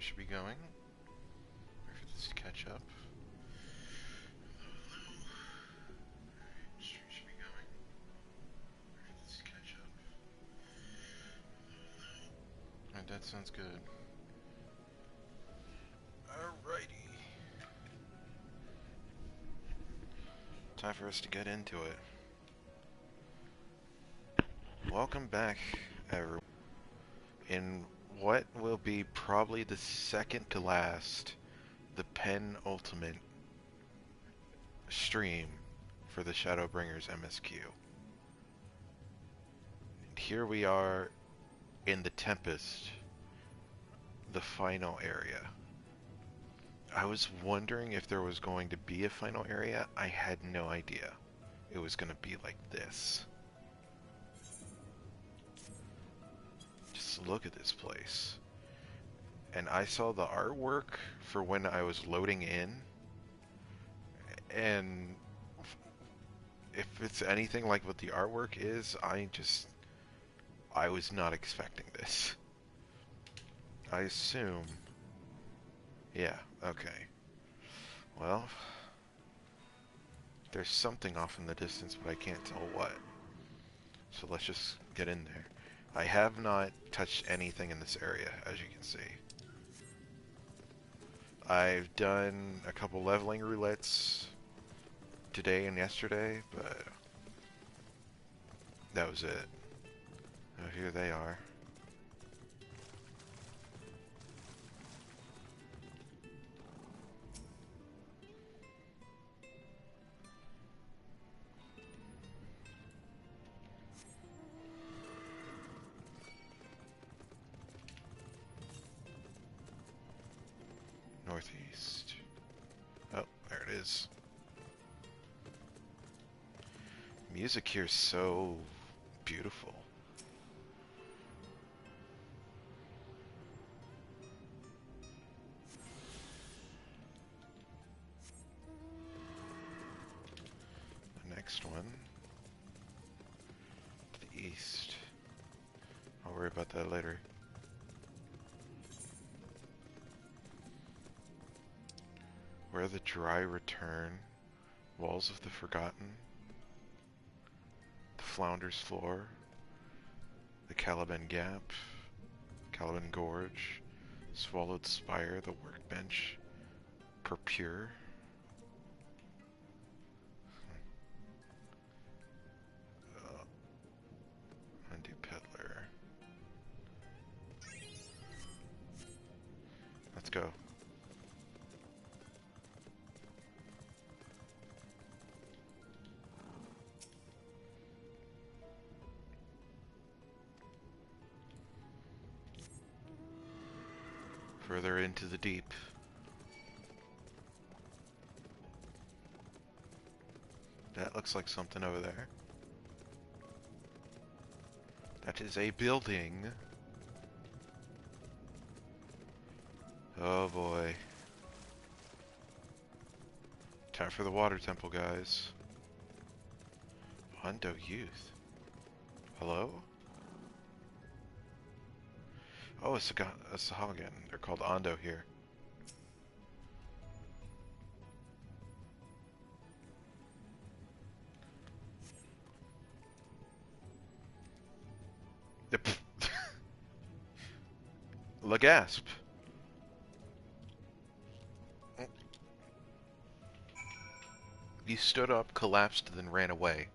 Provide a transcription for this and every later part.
we should be going. Wait for this to catch up. We should be going. Wait for this to catch up. Alright, that sounds good. Alrighty. Time for us to get into it. Welcome back, everyone. In what will be probably the second to last, the penultimate stream for the Shadowbringers MSQ. And here we are in the Tempest, the final area. I was wondering if there was going to be a final area. I had no idea it was going to be like this. Just look at this place. And I saw the artwork for when I was loading in, and if it's anything like what the artwork is, I was not expecting this. I assume... Yeah, okay. Well, there's something off in the distance, but I can't tell what. So let's just get in there. I have not touched anything in this area, as you can see. I've done a couple leveling roulettes today and yesterday, but that was it. Oh, here they are. Northeast. Oh, there it is. Music here is so beautiful. The next one. To the east. I'll worry about that later. Where the dry return, walls of the forgotten, the Flounder's Floor, the Caliban Gap, Caliban Gorge, Swallowed Spire, the Workbench, Purpure. Undo Peddler. Let's go. Further into the deep. That looks like something over there. That is a building. Oh boy. Time for the water temple, guys. Ondo Youth. Hello? Oh, it's a Sahagin. They're called Ondo here. Lagasp. He stood up, collapsed, then ran away.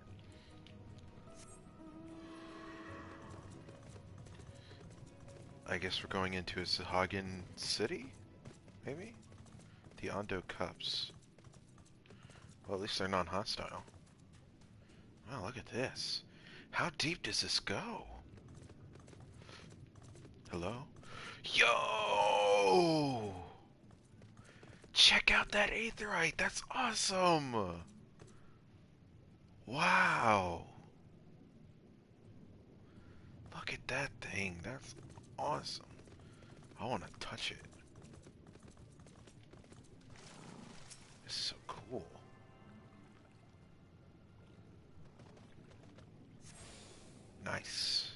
I guess we're going into a Sahagin city? Maybe? The Ondo Cups. Well, at least they're non-hostile. Wow, look at this. How deep does this go? Hello? Yo! Check out that aetherite! That's awesome! Wow! Look at that thing. That's awesome. I want to touch it. This is so cool. Nice.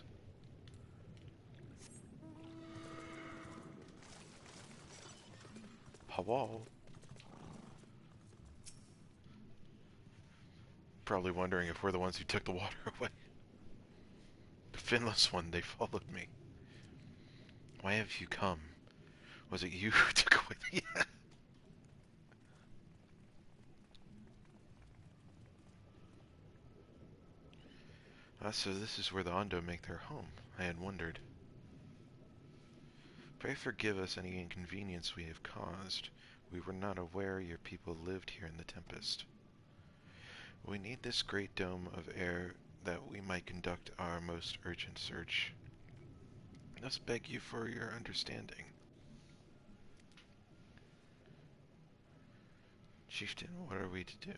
wall. Probably wondering if we're the ones who took the water away. The finless one, they followed me. Why have you come? Was it you who took away the... So this is where the Ondo make their home. I had wondered. Pray forgive us any inconvenience we have caused. We were not aware your people lived here in the Tempest. We need this great dome of air that we might conduct our most urgent search. Thus beg you for your understanding. Chieftain, what are we to do?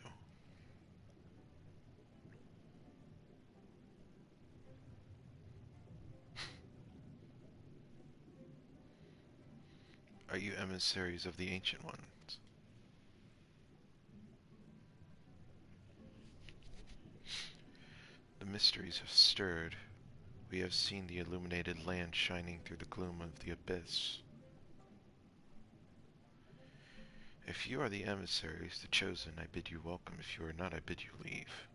Are you emissaries of the Ancient Ones? The mysteries have stirred. We have seen the illuminated land shining through the gloom of the abyss. If you are the emissaries, the chosen, I bid you welcome. If you are not, I bid you leave.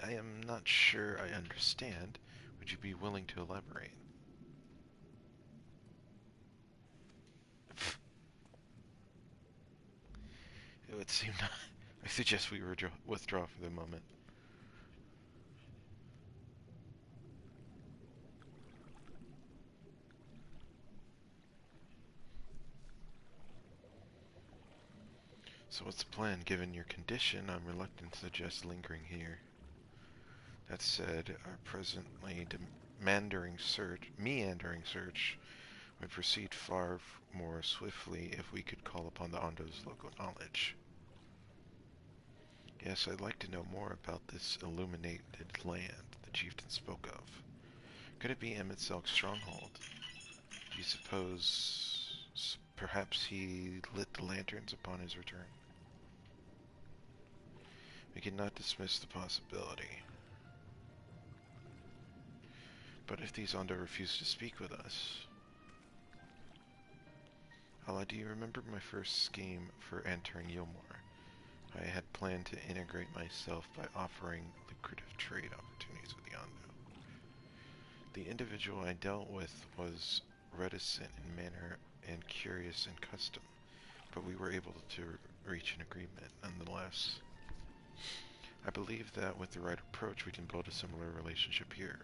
I am not sure I understand. Would you be willing to elaborate? It would seem not. I suggest we withdraw for the moment. So what's the plan? Given your condition, I'm reluctant to suggest lingering here. That said, our presently meandering search would proceed far more swiftly if we could call upon the Ondo's local knowledge. Yes, I'd like to know more about this illuminated land the chieftain spoke of. Could it be Emet-Selch's stronghold? Do you suppose perhaps he lit the lanterns upon his return? We cannot dismiss the possibility. But if these Ondo refuse to speak with us... Allah, do you remember my first scheme for entering Yilmore? I had planned to integrate myself by offering lucrative trade opportunities with the Ondo. The individual I dealt with was reticent in manner and curious in custom, but we were able to reach an agreement nonetheless. I believe that with the right approach we can build a similar relationship here.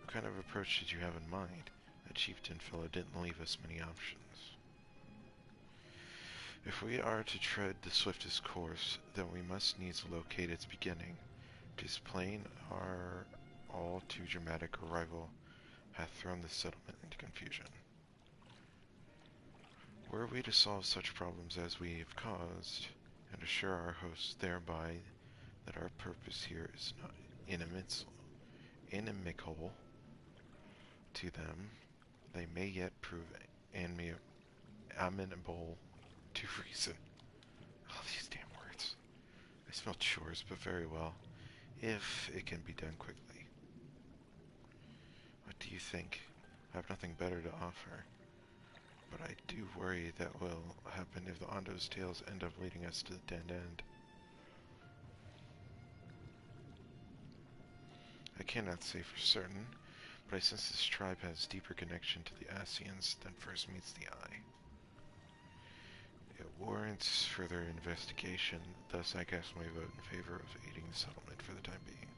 What kind of approach did you have in mind? That chieftain fellow didn't leave us many options. If we are to tread the swiftest course, then we must needs locate its beginning. It is plain our all too dramatic arrival hath thrown the settlement into confusion. Were we to solve such problems as we have caused, and assure our hosts thereby that our purpose here is not inimical to them, they may yet prove amenable to reason. All these damn words. I smell chores, but very well, if it can be done quickly. What do you think? I have nothing better to offer, but I do worry that will happen if the Ondo's tales end up leading us to the dead end. I cannot say for certain, but I sense this tribe has deeper connection to the Asians than first meets the eye. It warrants further investigation, thus I cast my vote in favor of aiding the settlement for the time being.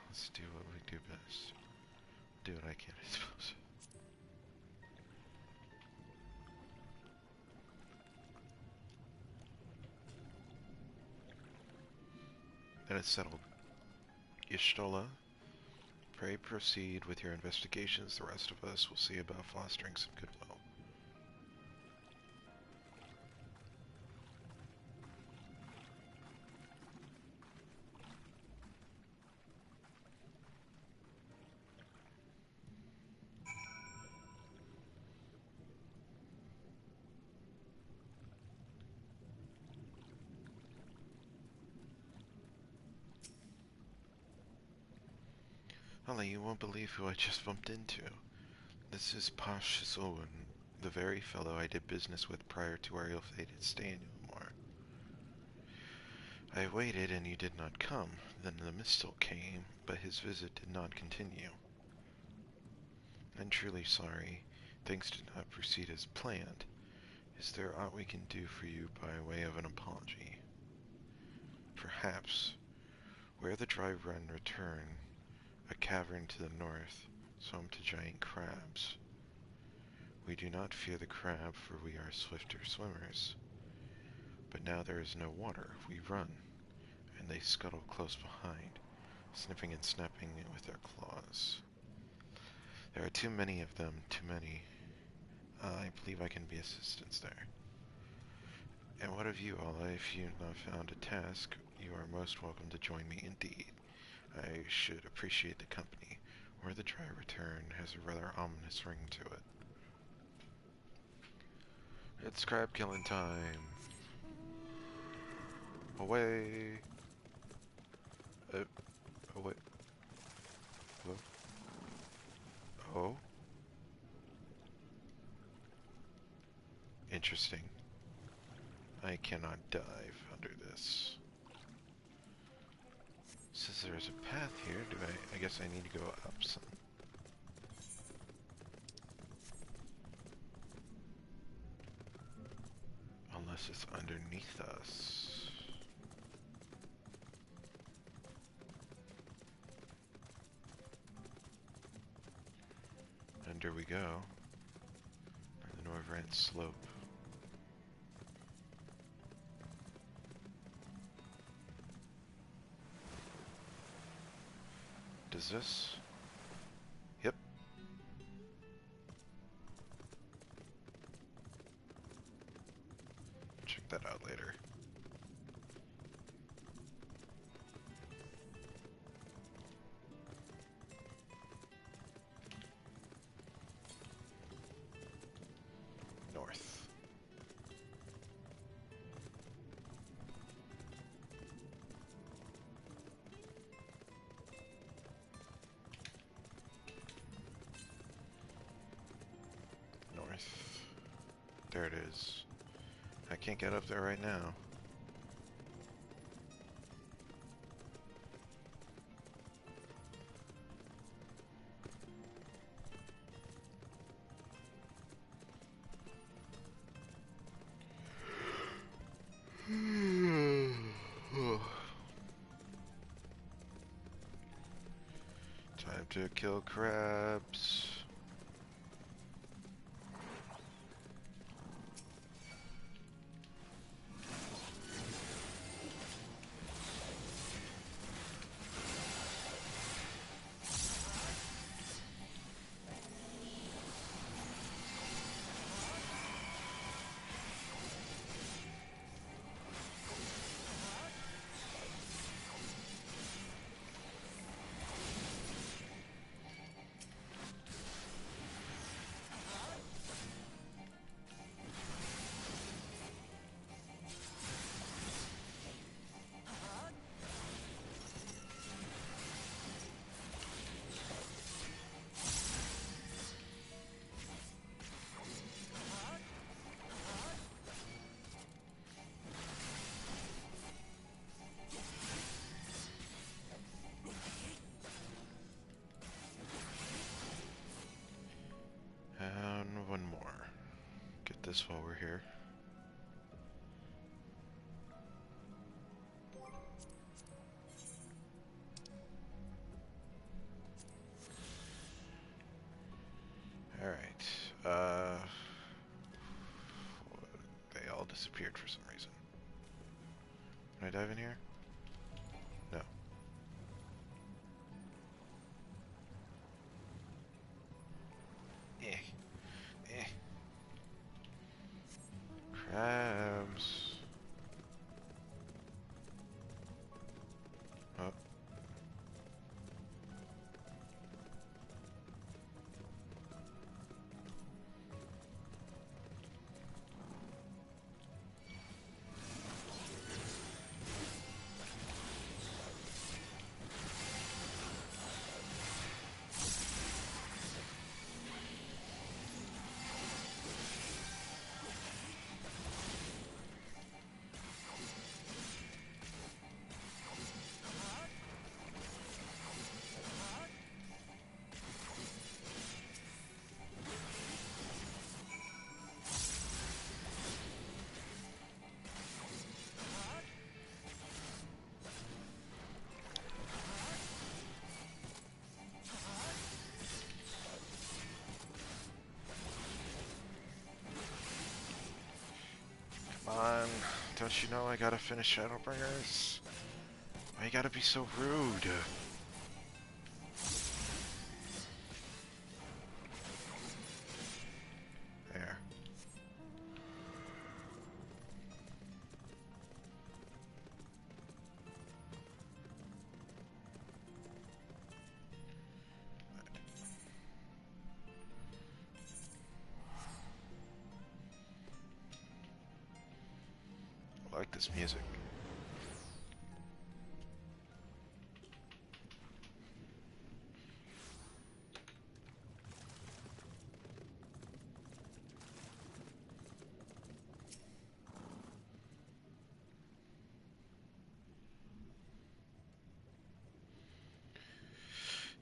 Let's do what we do best. Do what I can, I suppose. Then it's settled. Y'shtola, pray proceed with your investigations. The rest of us will see about fostering some goodwill. Ollie, you won't believe who I just bumped into. This is Pash's Owen, the very fellow I did business with prior to our ill-fated stay in Amaurot. I waited and you did not come. Then the Mistle came, but his visit did not continue. I'm truly sorry. Things did not proceed as planned. Is there aught we can do for you by way of an apology? Perhaps. Where the dry run return, a cavern to the north, home to giant crabs. We do not fear the crab, for we are swifter swimmers. But now there is no water, we run, and they scuttle close behind, sniffing and snapping with their claws. There are too many of them, too many. I believe I can be assistance there. And what of you, Allah? If you have not found a task, you are most welcome to join me indeed. I should appreciate the company. Where the dry return has a rather ominous ring to it. It's crab killing time. Away. Away. Hello? Oh? Interesting. I cannot dive under this. Since there's a path here, I guess I need to go up some. Unless it's underneath us. Under we go. The Norvrant slope. Does this? Yep. Check that out later. North. There it is. I can't get up there right now. Time to kill crabs. And one more. Get this while we're here. Alright, they all disappeared for some reason. Can I dive in here? No. Crabs. Oh. Don't you know I gotta finish Shadowbringers? Why you gotta be so rude? There. I like this music.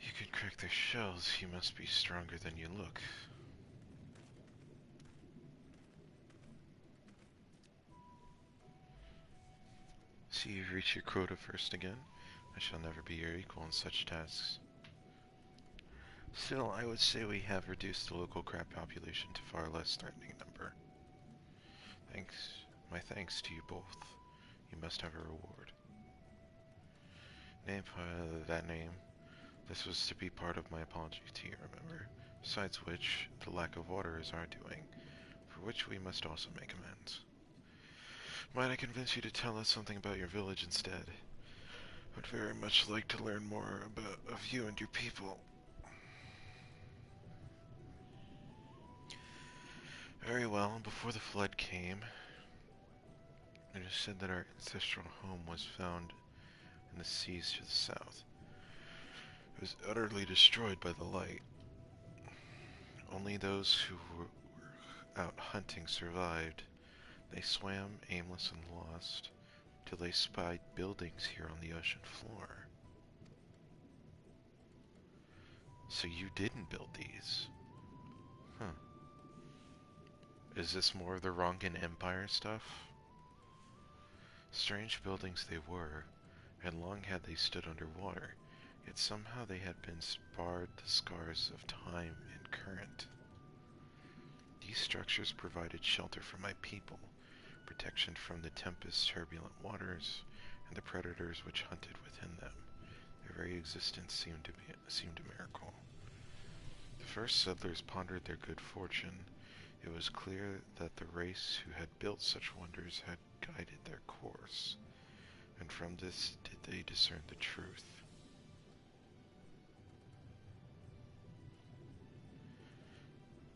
You can crack their shells. You must be stronger than you look. See, you've reached your quota first again. I shall never be your equal in such tasks. Still, I would say we have reduced the local crab population to far less threatening number. Thanks. My thanks to you both. You must have a reward. Name, that name. This was to be part of my apology to you, remember? Besides which, the lack of water is our doing, for which we must also make amends. Might I convince you to tell us something about your village instead? I'd very much like to learn more of you and your people. Very well, before the flood came, it is said that our ancestral home was found in the seas to the south. It was utterly destroyed by the light. Only those who were out hunting survived. They swam, aimless and lost, till they spied buildings here on the ocean floor. So you didn't build these? Huh. Is this more of the Rongan Empire stuff? Strange buildings they were, and long had they stood underwater, yet somehow they had been spared the scars of time and current. These structures provided shelter for my people, protection from the Tempest's turbulent waters, and the predators which hunted within them. Their very existence seemed a miracle. The first settlers pondered their good fortune. It was clear that the race who had built such wonders had guided their course, and from this did they discern the truth.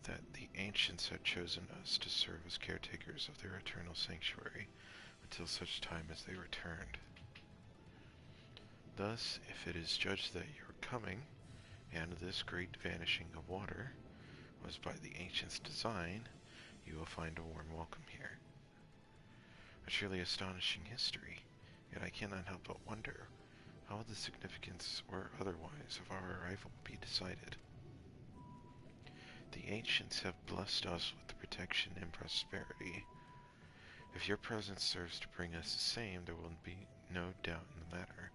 That the ancients had chosen us to serve as caretakers of their eternal sanctuary until such time as they returned. Thus, if it is judged that your coming, and this great vanishing of water, was by the ancients' design, you will find a warm welcome here. A truly astonishing history, yet I cannot help but wonder how the significance or otherwise of our arrival be decided. The ancients have blessed us with protection and prosperity. If your presence serves to bring us the same, there will be no doubt in the matter.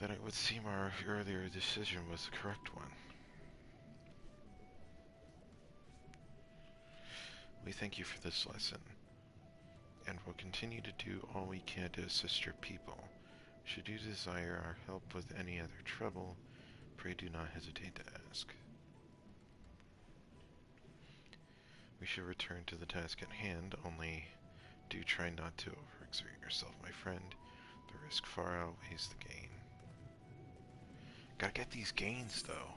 Then it would seem our earlier decision was the correct one. We thank you for this lesson, and will continue to do all we can to assist your people. Should you desire our help with any other trouble, pray do not hesitate to ask. We shall return to the task at hand, only do try not to overexert yourself, my friend. The risk far outweighs the gain. Gotta get these gains, though.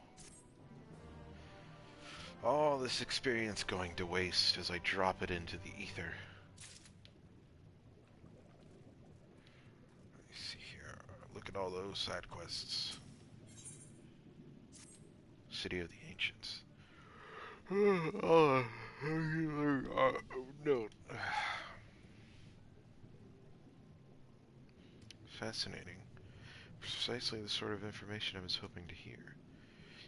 All this experience going to waste as I drop it into the ether. Let me see here. Look at all those side quests. City of the Ancients. Note. Fascinating. Precisely the sort of information I was hoping to hear.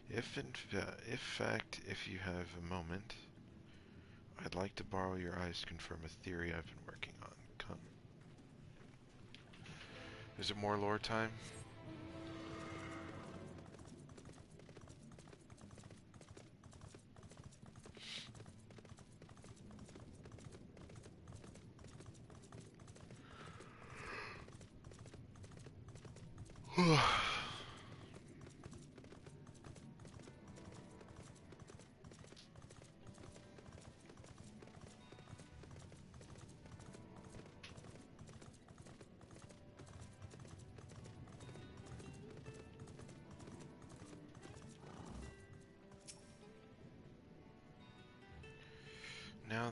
If you have a moment, I'd like to borrow your eyes to confirm a theory I've been working on. Come. Is it more lore time? Now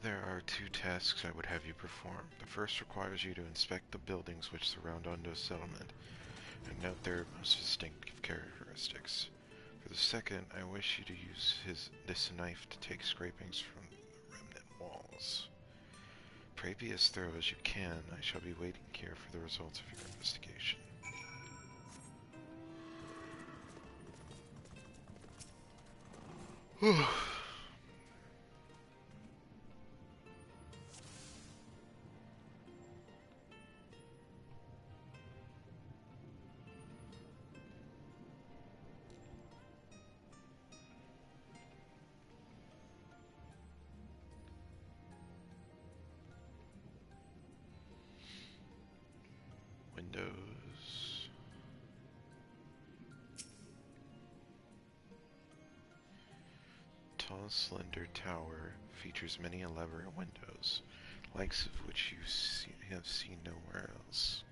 there are two tasks I would have you perform. The first requires you to inspect the buildings which surround Ondo's settlement, and note their most distinctive characteristics. For the second, I wish you to use this knife to take scrapings from the remnant walls. Pray be as thorough as you can. I shall be waiting here for the results of your investigation. Windows. Tall, slender tower features many elaborate windows, likes of which you have seen nowhere else.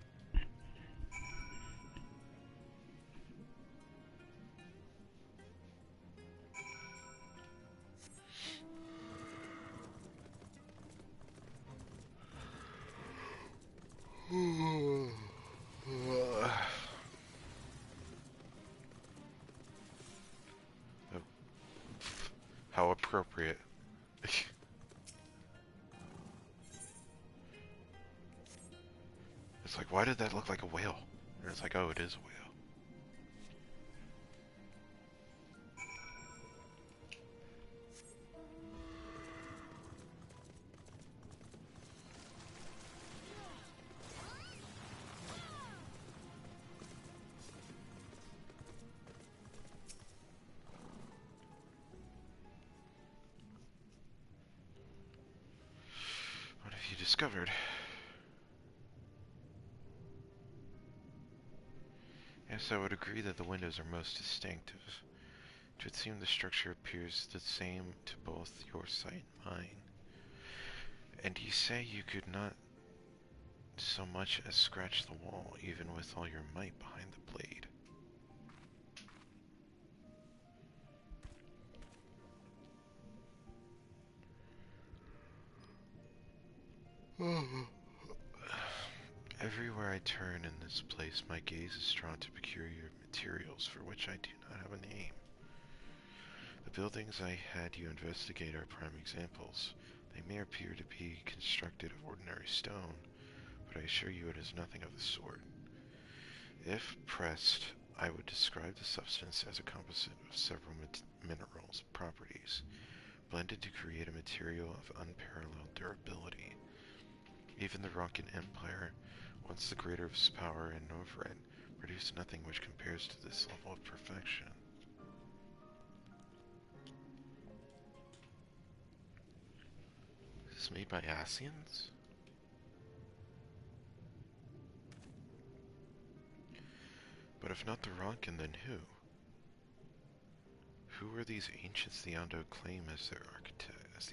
How appropriate. It's like, why did that look like a whale? And it's like, oh, it is a whale. What have you discovered? Yes, I would agree that the windows are most distinctive. It would seem the structure appears the same to both your sight and mine. And you say you could not so much as scratch the wall, even with all your might behind the blade. Everywhere I turn in this place, my gaze is drawn to peculiar materials for which I do not have a name. The buildings I had you investigate are prime examples. They may appear to be constructed of ordinary stone, but I assure you it is nothing of the sort. If pressed, I would describe the substance as a composite of several minerals' properties, blended to create a material of unparalleled durability. Even the Rocket Empire, once the greater of its power in Novred, produced nothing which compares to this level of perfection. Is this made by Asians? But if not the Ronkin, then who? Who were these ancients the Ondo claim as the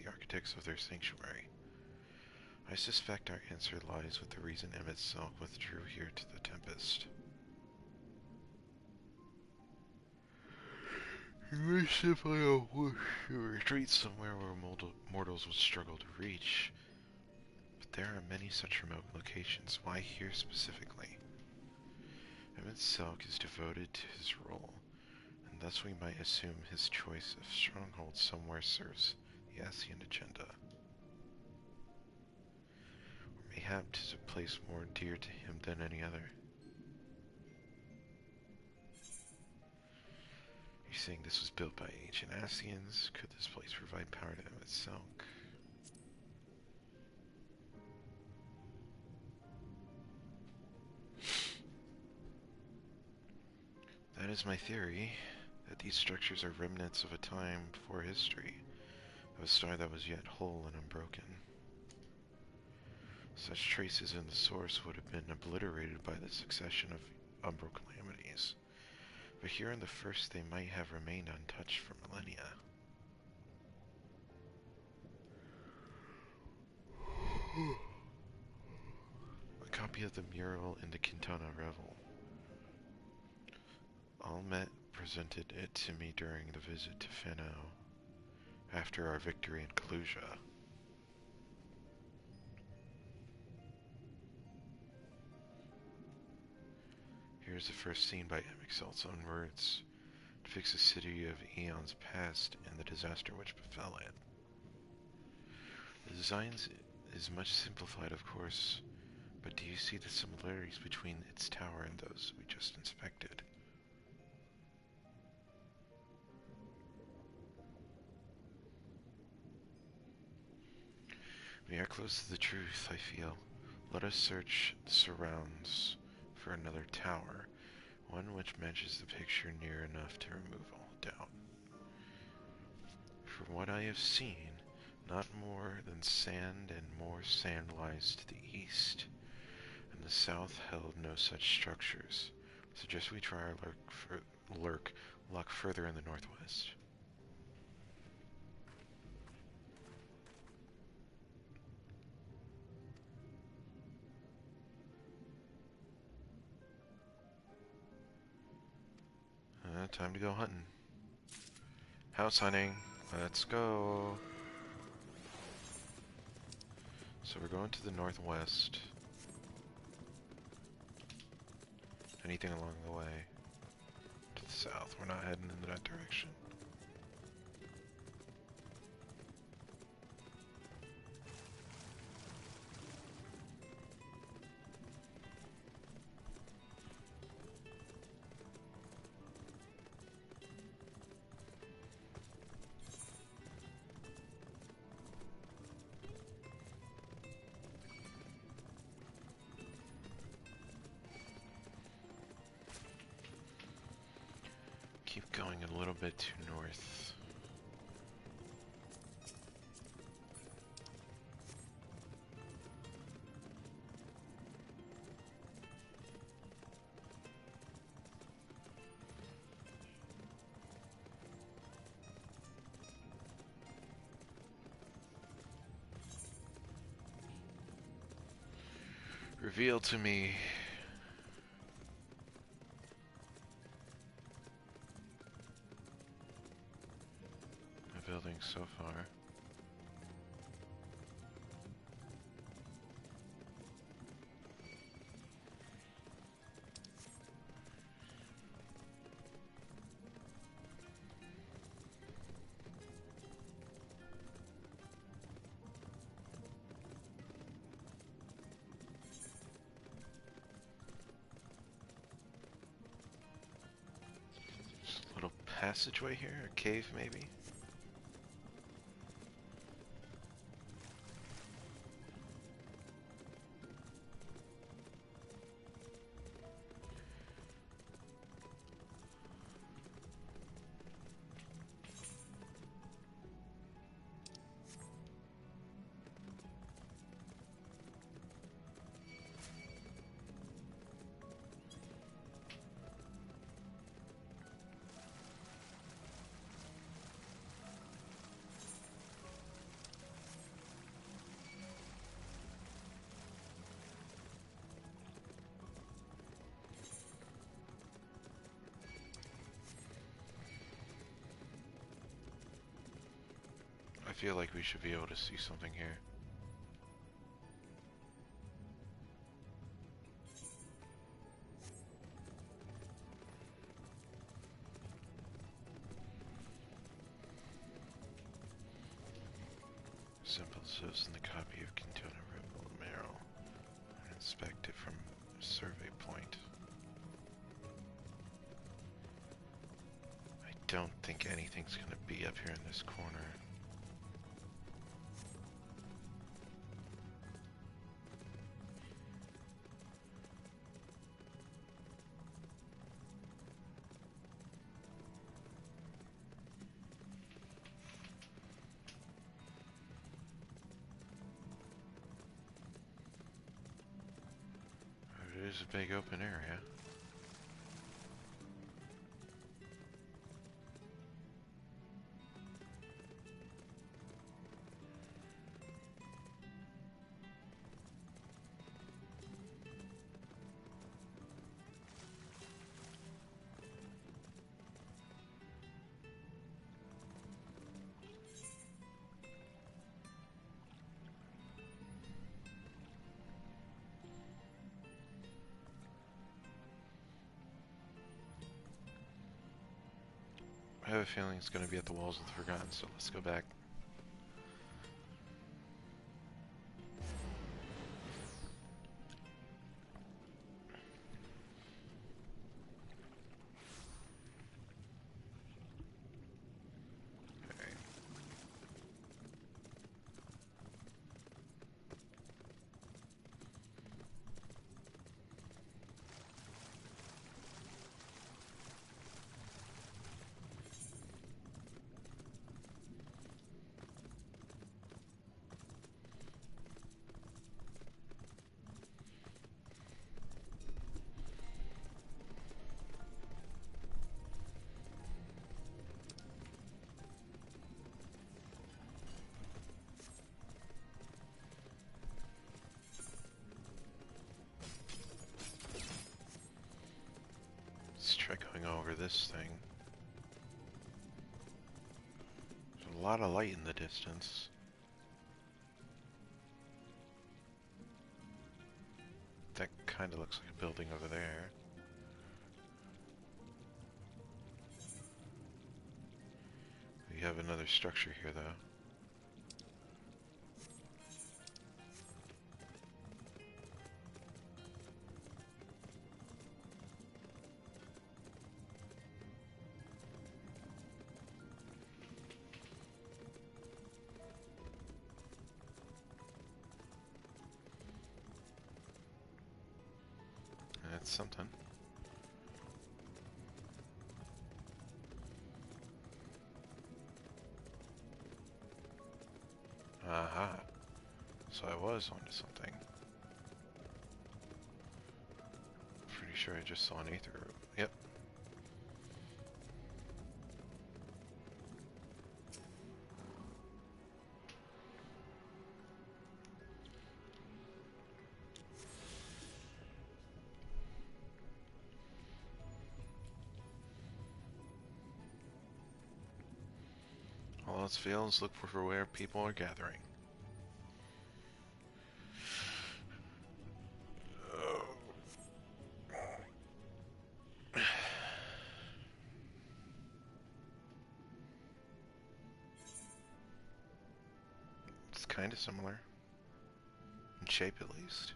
architects of their sanctuary? I suspect our answer lies with the reason MSQ withdrew here to the Tempest. He may simply have wished to retreat somewhere where mortals would struggle to reach. But there are many such remote locations. Why here specifically? MSQ is devoted to his role, and thus we might assume his choice of stronghold somewhere serves the Asian agenda. Mayhap 'tis a place more dear to him than any other. You're saying this was built by ancient Asians? Could this place provide power to MSQ? That is my theory, that these structures are remnants of a time before history, of a star that was yet whole and unbroken. Such traces in the source would have been obliterated by the succession of umbral calamities. But here in the first they might have remained untouched for millennia. A copy of the mural in the Quintana Revel. Almet presented it to me during the visit to Fano after our victory in Kalusia. Here's the first scene by MXL's own words. To fix a city of eons past and the disaster which befell it. The design is much simplified, of course, but do you see the similarities between its tower and those we just inspected? We are close to the truth, I feel. Let us search the surrounds for another tower, one which matches the picture near enough to remove all doubt. From what I have seen, not more than sand and more sand lies to the east, and the south held no such structures. Suggest we try our luck further in the northwest. Time to go hunting. House hunting. Let's go. So we're going to the northwest. Anything along the way to the south. We're not heading in that direction. Keep going a little bit to north. Reveal to me building so far. Just a little passageway here, a cave maybe. I feel like we should be able to see something here. Simple says in the copy of Quintana Revel Amaurot. Inspect it from a survey point. I don't think anything's gonna be up here in this corner. It is a big open area. have a feeling it's going to be at the Walls of the Forgotten, so let's go back. Let's try going over this thing. There's a lot of light in the distance. That kind of looks like a building over there. We have another structure here, though. That's something. Aha. So I was onto something. Pretty sure I just saw an aether. Yep. All else fails, look for where people are gathering. It's kind of similar. In shape, at least.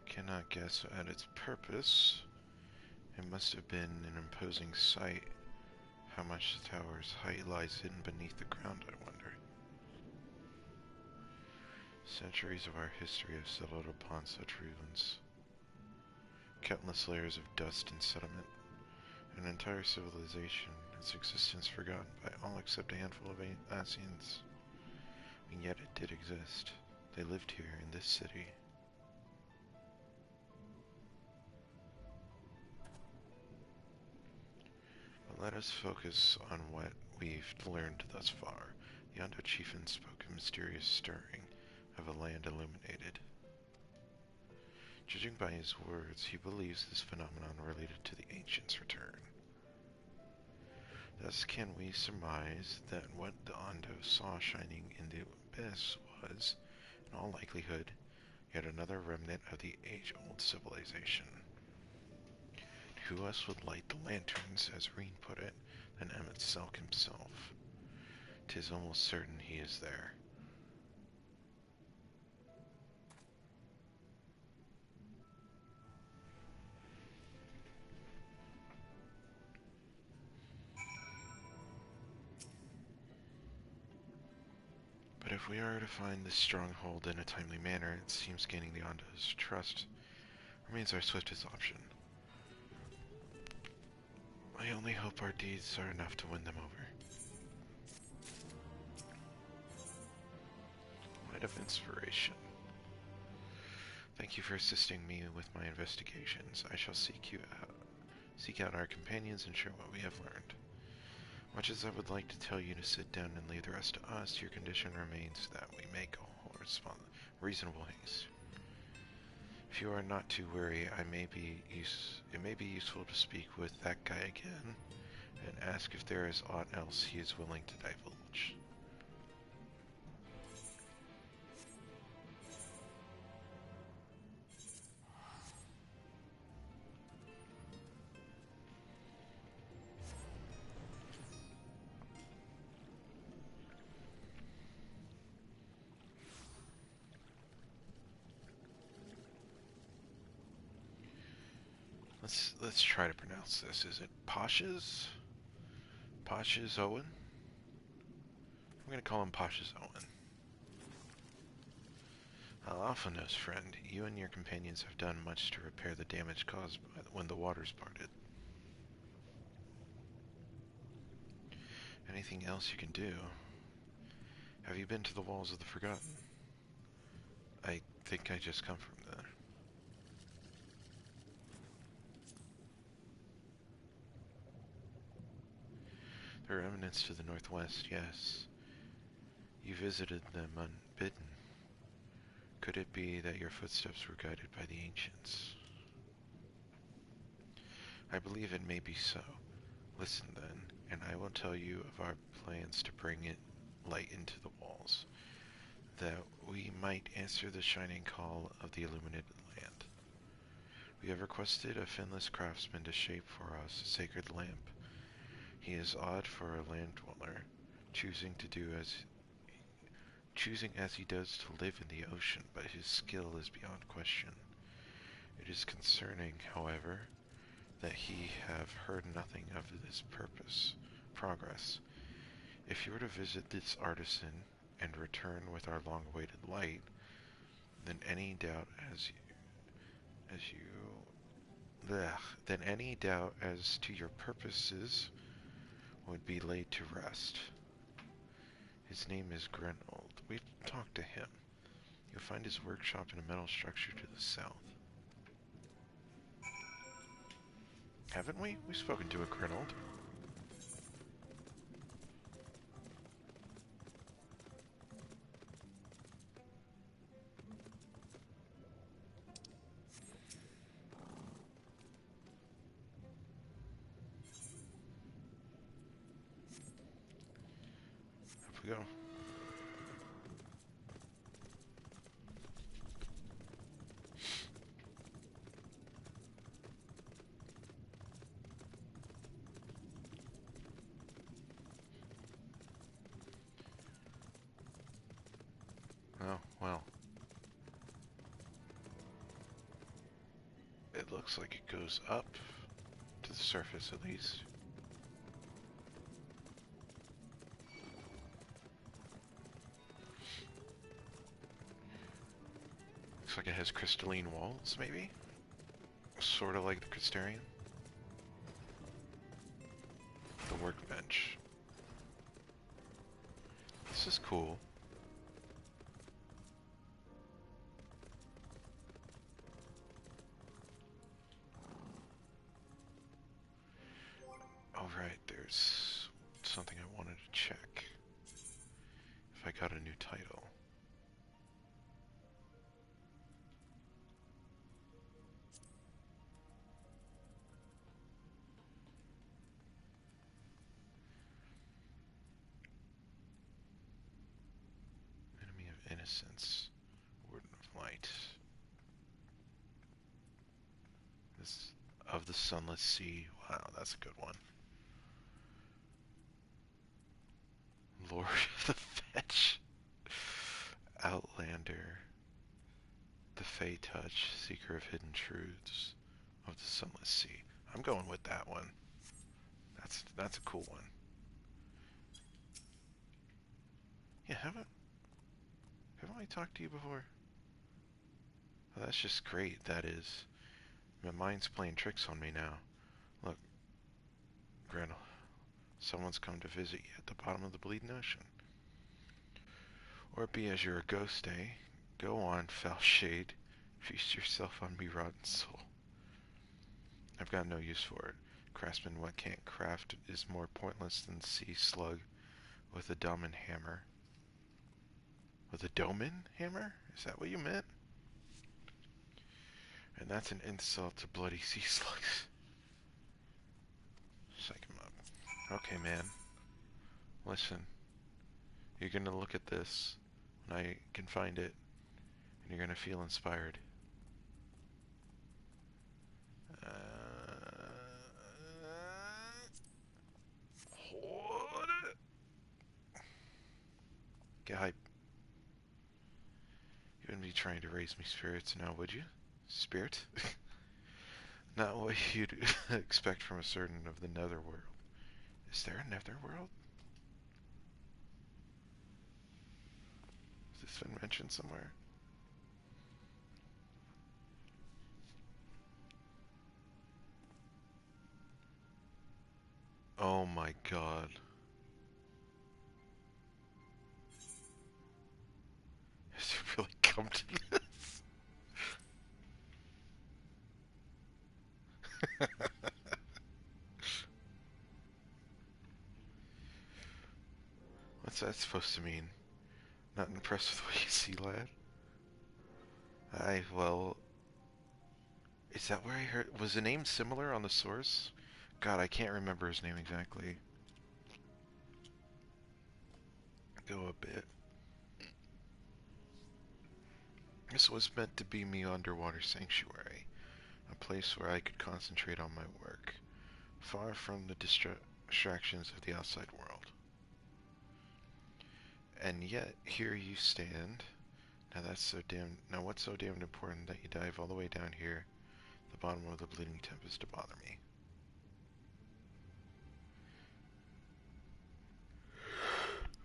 Cannot guess at its purpose. It must have been an imposing sight. How much the tower's height lies hidden beneath the ground, I wonder. Centuries of our history have settled upon such ruins. Countless layers of dust and sediment. An entire civilization, its existence forgotten by all except a handful of Asians. And yet it did exist. They lived here in this city. But let us focus on what we've learned thus far. The Ondo chieftain spoke a mysterious stirring of a land illuminated. Judging by his words, he believes this phenomenon related to the Ancients' return. Thus can we surmise that what the Ondo saw shining in the abyss was, in all likelihood, yet another remnant of the age-old civilization. Who else would light the lanterns, as Reen put it, than Emet-Selch himself? 'Tis almost certain he is there. But if we are to find this stronghold in a timely manner, it seems gaining the Ondo's trust remains our swiftest option. I only hope our deeds are enough to win them over. Light of inspiration. Thank you for assisting me with my investigations. I shall seek out our companions and share what we have learned. Much as I would like to tell you to sit down and leave the rest to us, your condition remains that we make a reasonable haste. If you are not too weary, it may be useful to speak with that guy again, and ask if there is aught else he is willing to divulge. Let's try to pronounce this. Is it Pasha's? Pasha's Owen? I'm gonna call him Pasha's Owen. Alphanos, friend, you and your companions have done much to repair the damage caused when the waters parted. Anything else you can do? Have you been to the Walls of the Forgotten? I think I just come from there. There are remnants to the northwest, yes. You visited them unbidden. Could it be that your footsteps were guided by the ancients? I believe it may be so. Listen then, and I will tell you of our plans to bring light into the walls, that we might answer the shining call of the illuminated land. We have requested a finless craftsman to shape for us a sacred lamp. He is odd for a land dweller, choosing as he does to live in the ocean, but his skill is beyond question. It is concerning, however, that he have heard nothing of this progress. If you were to visit this artisan and return with our long-awaited light, then any doubt as to your purposes would be laid to rest. His name is Grenold. We've talked to him. You'll find his workshop in a metal structure to the south. Haven't we? We've spoken to a Grenold. Up we go. Oh, well. It looks like it goes up to the surface at least. Looks like it has crystalline walls, maybe? Sort of like the Crystarian. The workbench. This is cool. Alright, there's something I wanted to check. If I got a new title. Enemy of Innocence. Warden of Light. This of the Sunless Sea. Wow, that's a good one. Lord of the Fetch. Outlander. The Fey Touch. Seeker of Hidden Truths. Of the Sunless Sea. I'm going with that one. That's a cool one. Yeah, haven't I talked to you before? Oh, that's just great, that is. My mind's playing tricks on me now. Look, Grendel, someone's come to visit you at the bottom of the bleeding ocean. Or it be as you're a ghost, eh? Go on, foul shade. Feast yourself on me, rotten soul. I've got no use for it. Craftsman what can't craft is more pointless than sea slug with a domin hammer. With a domin hammer? Is that what you meant? And that's an insult to bloody sea slugs. Psych him up. Okay, man. Listen. You're gonna look at this when I can find it, and you're gonna feel inspired. Hold it. Get hype. You wouldn't be trying to raise me spirits now, would you? Spirit? Not what you'd expect from a certain of the netherworld. Is there a netherworld? Has this been mentioned somewhere? Oh my god. Has it really come to this? What's that supposed to mean? Not impressed with what you see, lad? Well... Is that where I heard... Was the name similar on the source? God, I can't remember his name exactly. Go a bit. This was meant to be me underwater sanctuary. A place where I could concentrate on my work. Far from the distractions of the outside world. And yet, here you stand. Now what's so damned important that you dive all the way down here, the bottom of the bleeding Tempest, to bother me?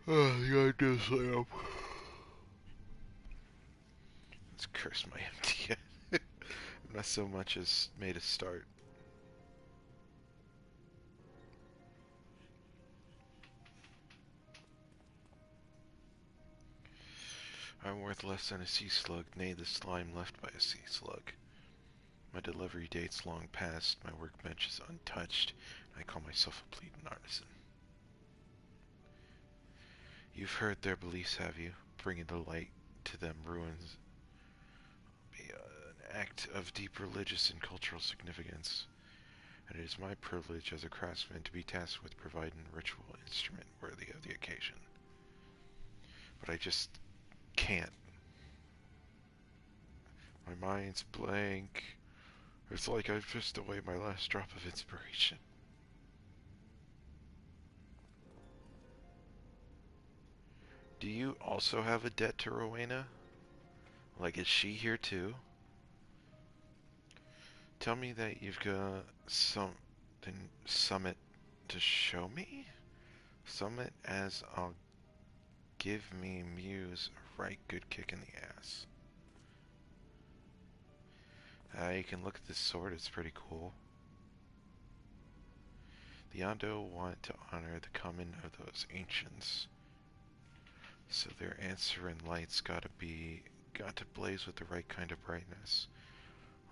Oh, you gotta do Sam. Let's curse my MTN. Not so much as made a start. I'm worth less than a sea slug, nay the slime left by a sea slug. My delivery date's long past, my workbench is untouched, and I call myself a bleeding artisan. You've heard their beliefs, have you? Bringing the light to them ruins be an act of deep religious and cultural significance, and it is my privilege as a craftsman to be tasked with providing a ritual instrument worthy of the occasion. But I just can't. My mind's blank. It's like I've pissed away my last drop of inspiration. Do you also have a debt to Rowena? Like, is she here too? Tell me that you've got something summit to show me? Summit as I'll give me Muse a right good kick in the ass. You can look at this sword, it's pretty cool. The Ondo want to honor the coming of those ancients. So their answer in light's got to blaze with the right kind of brightness.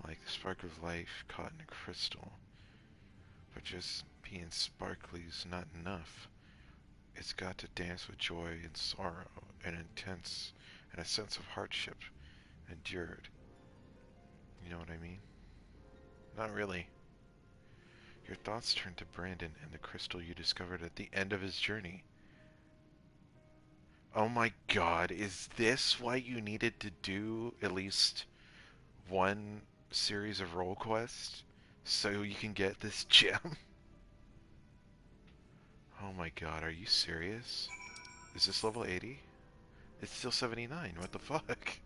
Like the spark of life caught in a crystal. But just being sparkly's not enough. It's got to dance with joy and sorrow and a sense of hardship endured. You know what I mean? Not really. Your thoughts turn to Brandon and the crystal you discovered at the end of his journey. Oh my god, is this why you needed to do at least one series of role quests? So you can get this gem? Oh my god, are you serious? Is this level 80? It's still 79, what the fuck?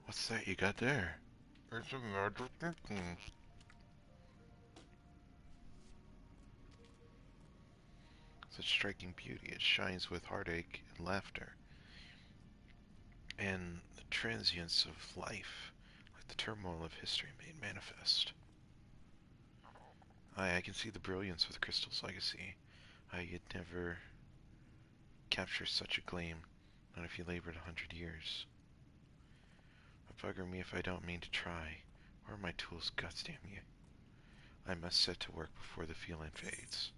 What's that you got there? It's a magic thing. Such striking beauty, it shines with heartache and laughter. And the transience of life, like the turmoil of history made manifest. I can see the brilliance of the crystal's legacy. You'd never capture such a gleam, not if you labored 100 years. But bugger me if I don't mean to try. Where are my tools, guts damn you? I must set to work before the feeling fades.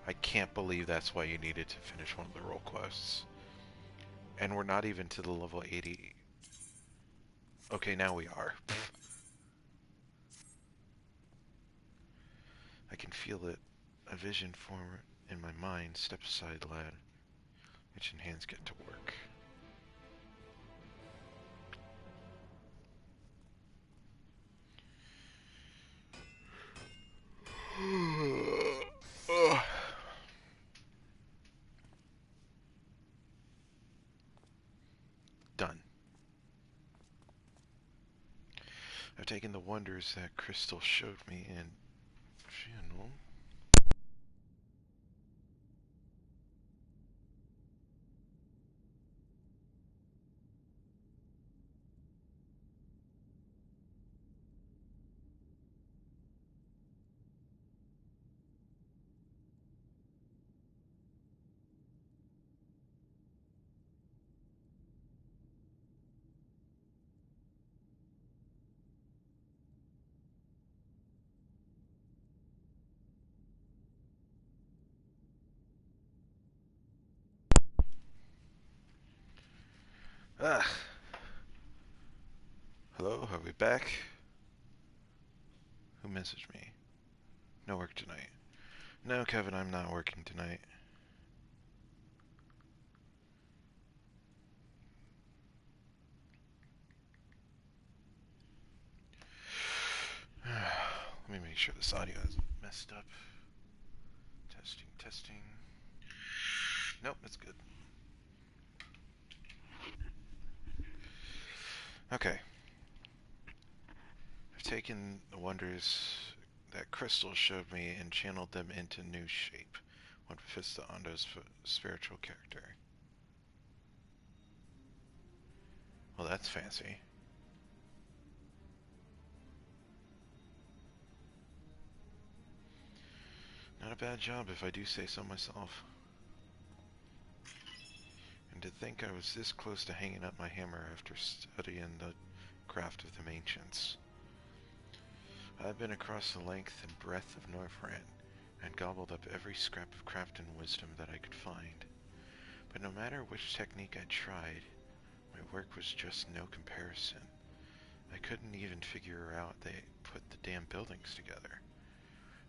I can't believe that's why you needed to finish one of the role quests. And we're not even to the level 80. Okay, now we are. I can feel it. A vision form in my mind. Step aside, lad. Itching hands get to work. Done. I've taken the wonders that Crystal showed me and channel. Ah. Hello, are we back? Who messaged me? No work tonight. No, Kevin, I'm not working tonight. Let me make sure this audio isn't messed up. Testing, testing. Nope, it's good. Okay. I've taken the wonders that Crystal showed me and channeled them into new shape. One fits the Ondo's spiritual character. Well, that's fancy. Not a bad job if I do say so myself. And to think I was this close to hanging up my hammer after studying the craft of the ancients. I've been across the length and breadth of Northrend and gobbled up every scrap of craft and wisdom that I could find. But no matter which technique I tried, my work was just no comparison. I couldn't even figure out they put the damn buildings together.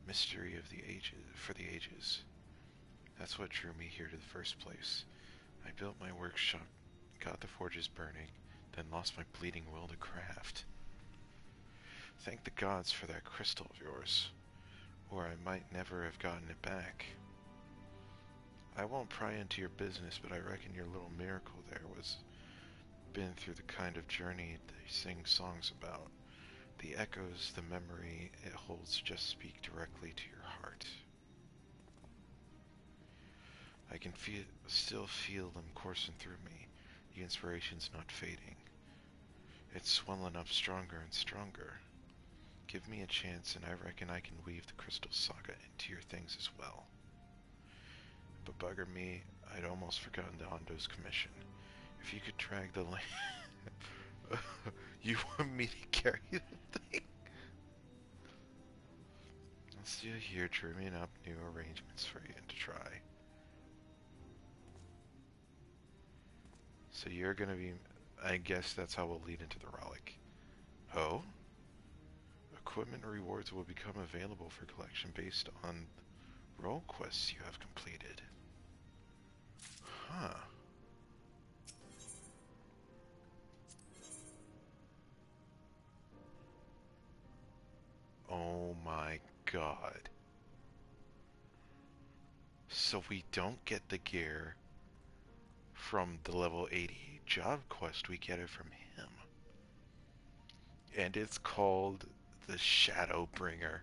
Mystery of the ages, for the ages. That's what drew me here to the first place. I built my workshop, got the forges burning, then lost my bleeding will to craft. Thank the gods for that crystal of yours, or I might never have gotten it back. I won't pry into your business, but I reckon your little miracle there was been through the kind of journey they sing songs about. The echoes, the memory it holds just speak directly to your heart. I can still feel them coursing through me. The inspiration's not fading. It's swelling up stronger and stronger. Give me a chance and I reckon I can weave the Crystal Saga into your things as well. But bugger me, I'd almost forgotten the Ondo's commission. If you could drag the land... You want me to carry the thing? I'll see you here dreaming up new arrangements for you to try. So you're gonna be... I guess that's how we'll lead into the relic. Oh? Equipment rewards will become available for collection based on role quests you have completed. Huh. Oh my god. So we don't get the gear from the level 80 job quest, we get it from him. And it's called the Shadowbringer.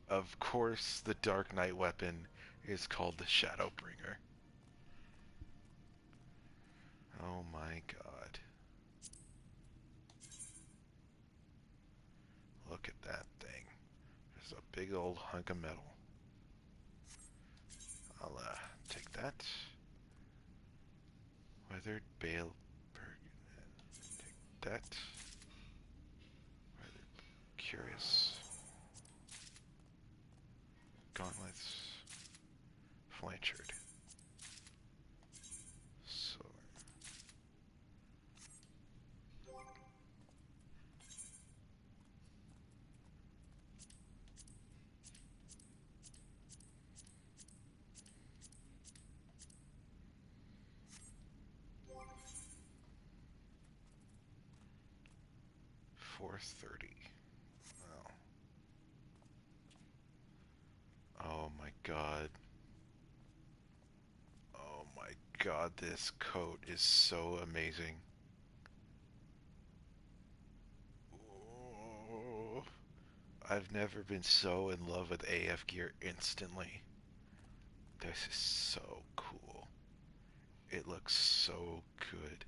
Of course, the Dark Knight weapon is called the Shadowbringer. Oh my god. Look at that thing. There's a big old hunk of metal. I'll take that. Weathered Bale. Take that. Curious. Gauntlets. Flanchard. Sword. $430. Wow. Oh my god. Oh my god, this coat is so amazing. I've never been so in love with AF gear instantly. This is so cool. It looks so good.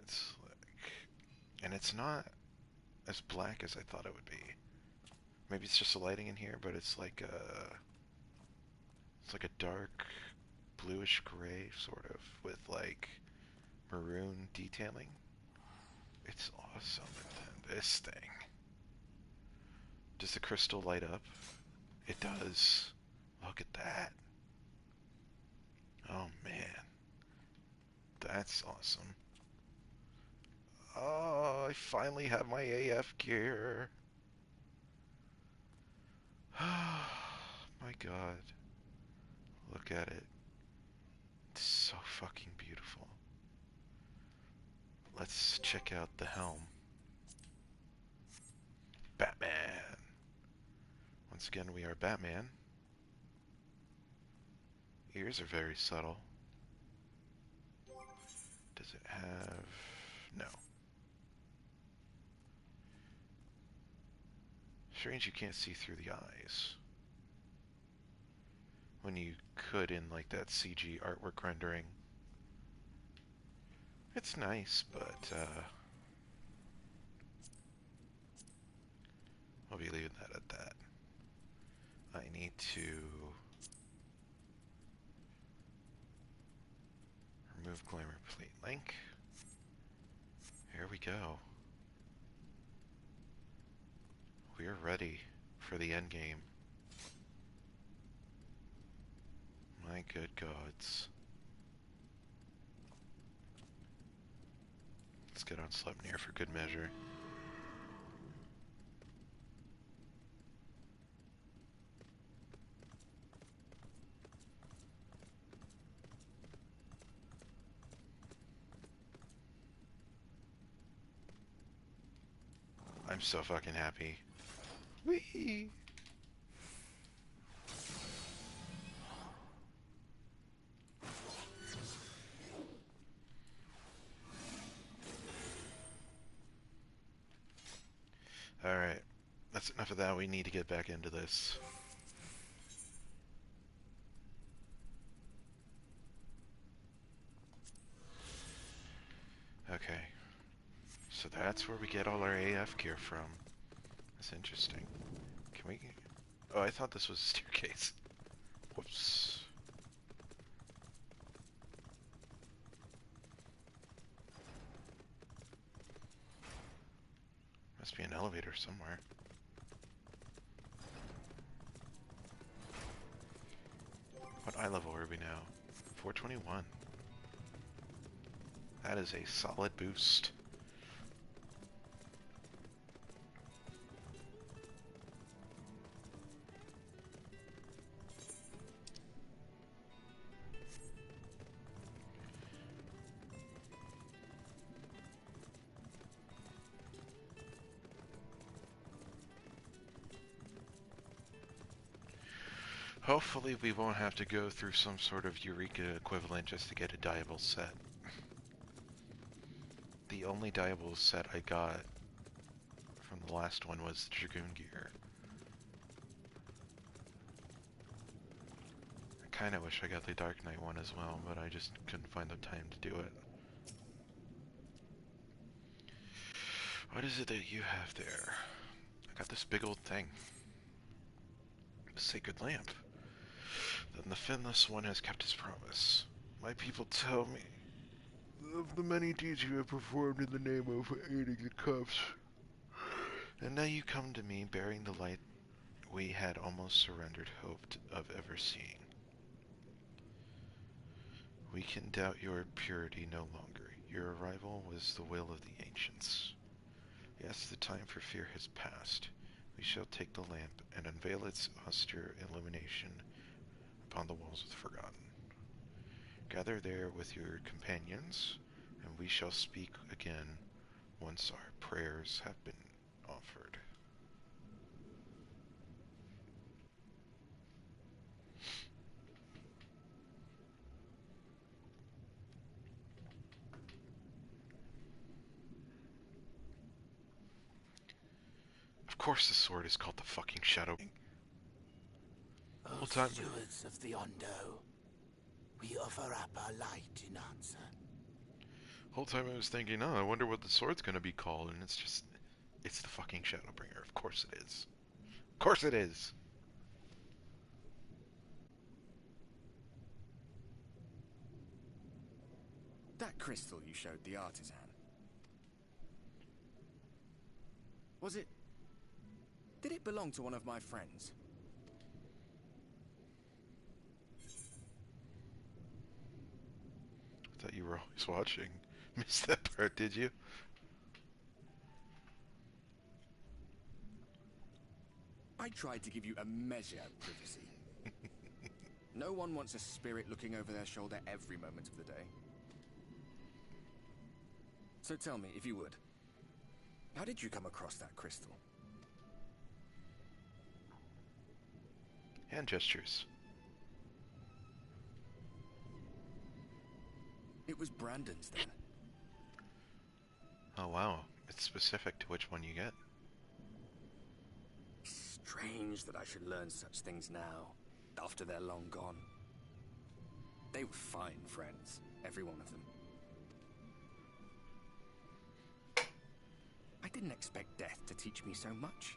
It's like, and it's not as black as I thought it would be. Maybe it's just the lighting in here, but it's like a dark bluish gray sort of with like maroon detailing. It's awesome. And this thing. Does the crystal light up? It does. Look at that. Oh man. That's awesome. Oh, I finally have my AF gear. My god. Look at it. It's so fucking beautiful. Let's check out the helm. Batman. Once again, we are Batman. Ears are very subtle. Does it have... No. Strange you can't see through the eyes. When you could in like that CG artwork rendering. It's nice, but I'll be leaving that at that. I need to remove glamour plate link. Here we go. We're ready for the end game. My good gods. Let's get on Sleipnir for good measure. I'm so fucking happy. Whee! Alright, that's enough of that. We need to get back into this. Okay. So that's where we get all our AF gear from. That's interesting. Can we... Oh, I thought this was a staircase. Whoops. Must be an elevator somewhere. What eye level are we now? 421. That is a solid boost. Hopefully we won't have to go through some sort of Eureka equivalent just to get a dyeable set. The only dyeable set I got from the last one was the Dragoon gear. I kinda wish I got the Dark Knight one as well, but I just couldn't find the time to do it. What is it that you have there? I got this big old thing. The Sacred Lamp. Then the Finless one has kept his promise. My people tell me of the many deeds you have performed in the name of aiding the cups. And now you come to me bearing the light we had almost surrendered hope of ever seeing. We can doubt your purity no longer. Your arrival was the will of the ancients. Yes, the time for fear has passed. We shall take the lamp and unveil its austere illumination upon the walls of the Forgotten. Gather there with your companions, and we shall speak again once our prayers have been offered. course the sword is called the fucking Shadowbringers. O stewards of the Ondo, we offer up our light in answer. Whole time I was thinking, oh, I wonder what the sword's gonna be called, and it's the fucking Shadowbringer. Of course it is. Of course it is. That crystal you showed the artisan. Was it... Did it belong to one of my friends? I thought you were always watching. Missed that part, did you? I tried to give you a measure of privacy. No one wants a spirit looking over their shoulder every moment of the day. So tell me, if you would, how did you come across that crystal? Hand gestures. It was Brandon's then. Oh wow, it's specific to which one you get. Strange that I should learn such things now, after they're long gone. They were fine friends, every one of them. I didn't expect death to teach me so much.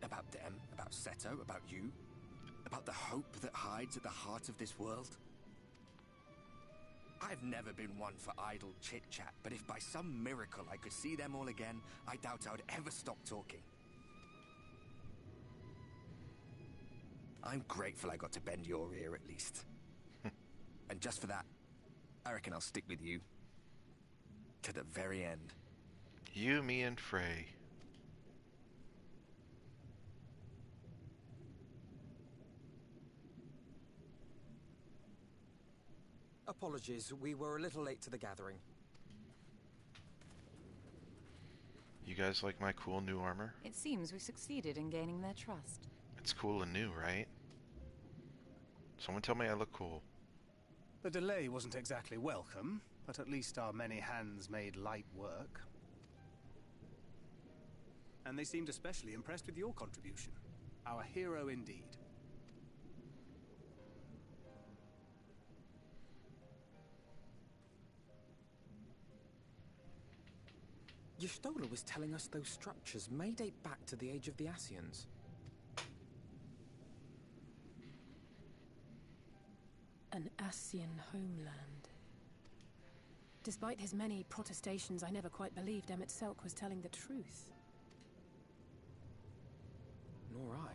About them, about Seto, about you, about the hope that hides at the heart of this world. I've never been one for idle chit-chat, but if by some miracle I could see them all again, I doubt I would ever stop talking. I'm grateful I got to bend your ear at least. And just for that, I reckon I'll stick with you. To the very end. You, me, and Frey. Apologies, we were a little late to the gathering. You guys like my cool new armor? It seems we succeeded in gaining their trust. It's cool and new, right? Someone tell me I look cool. The delay wasn't exactly welcome, but at least our many hands made light work. And they seemed especially impressed with your contribution. Our hero indeed. Y'shtola was telling us those structures may date back to the age of the Ascians. An Ascian homeland. Despite his many protestations, I never quite believed Emmett Selk was telling the truth. Nor I.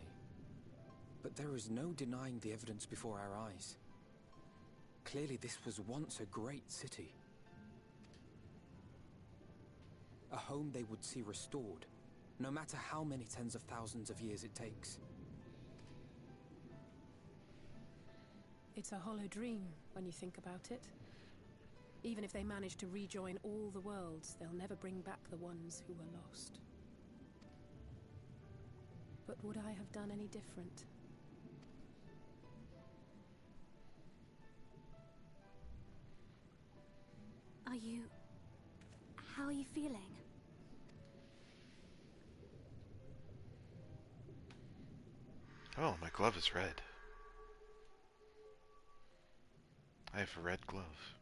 But there is no denying the evidence before our eyes. Clearly this was once a great city. A home they would see restored, no matter how many tens of thousands of years it takes. It's a hollow dream when you think about it. Even if they manage to rejoin all the worlds, they'll never bring back the ones who were lost. But would I have done any different? How are you feeling? Oh, my glove is red. I have a red glove.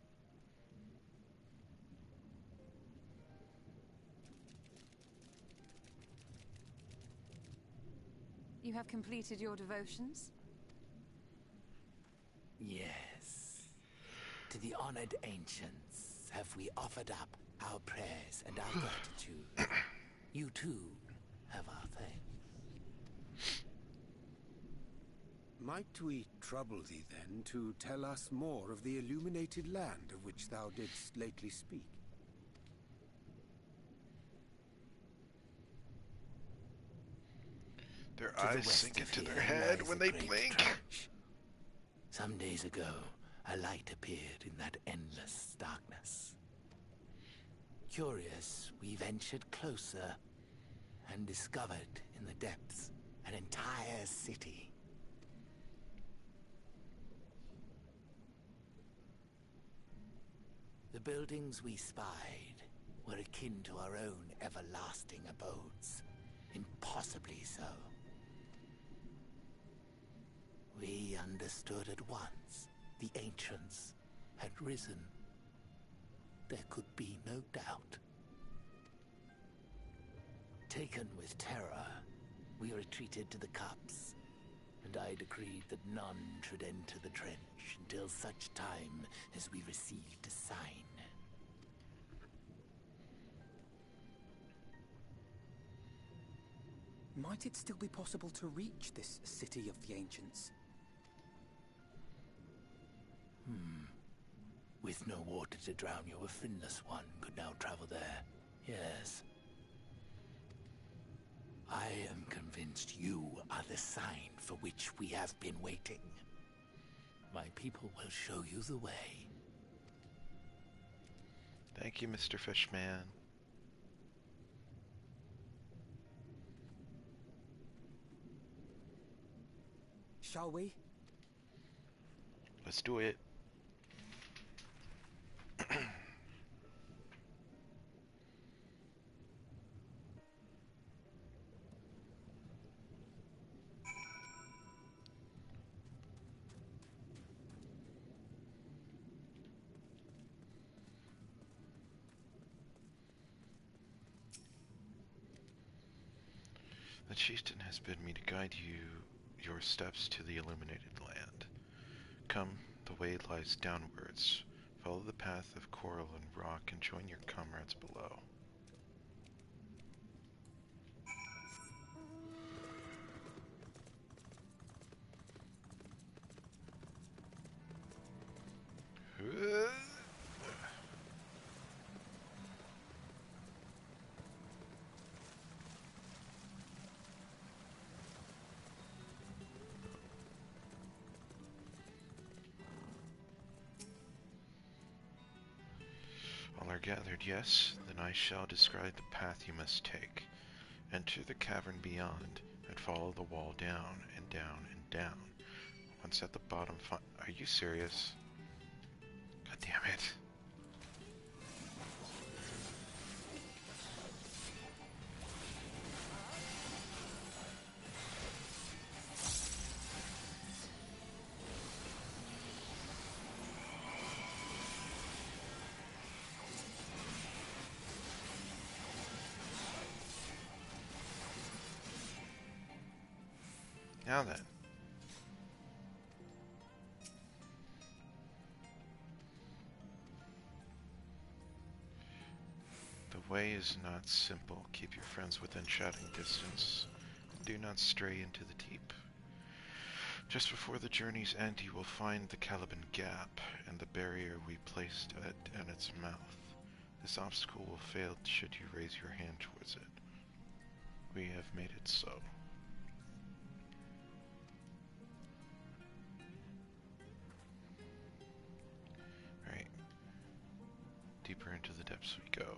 You have completed your devotions? Yes. To the honored ancients have we offered up our prayers and our gratitude. You too have our thanks. Might we trouble thee then to tell us more of the illuminated land of which thou didst lately speak? Their eyes sink into their head when they blink. Trench. Some days ago, a light appeared in that endless darkness. Curious, we ventured closer and discovered in the depths an entire city. The buildings we spied were akin to our own everlasting abodes. Impossibly so. We understood at once the ancients had risen. There could be no doubt. Taken with terror, we retreated to the cups, and I decreed that none should enter the trench until such time as we received a sign. Might it still be possible to reach this city of the ancients? With no water to drown you, a finless one could now travel there. Yes. I am convinced you are the sign for which we have been waiting. My people will show you the way. Thank you, Mr. Fishman. Shall we? Let's do it. The chieftain has bid me to guide your steps to the illuminated land. Come, the way lies downwards. Follow the path of coral and rock and join your comrades below. All are gathered, yes? Then I shall describe the path you must take. Enter the cavern beyond, and follow the wall down, and down, and down. Once at the bottom, are you serious? God damn it. Now then. The way is not simple. Keep your friends within shouting distance. Do not stray into the deep. Just before the journey's end, you will find the Caliban Gap and the barrier we placed at its mouth. This obstacle will fail should you raise your hand towards it. We have made it so. Right. Deeper into the depths we go.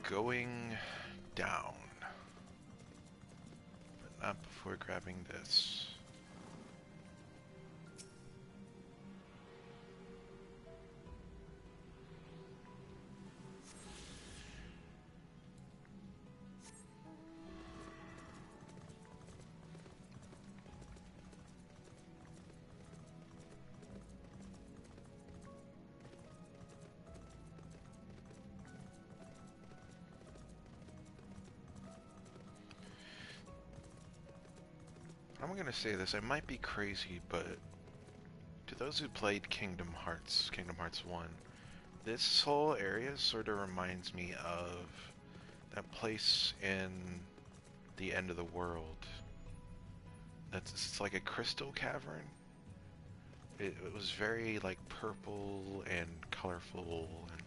Going down. But not before grabbing this. I'm gonna say this, I might be crazy, but to those who played Kingdom Hearts 1, this whole area sort of reminds me of that place in the end of the world. It's like a crystal cavern. It was very like purple and colorful, and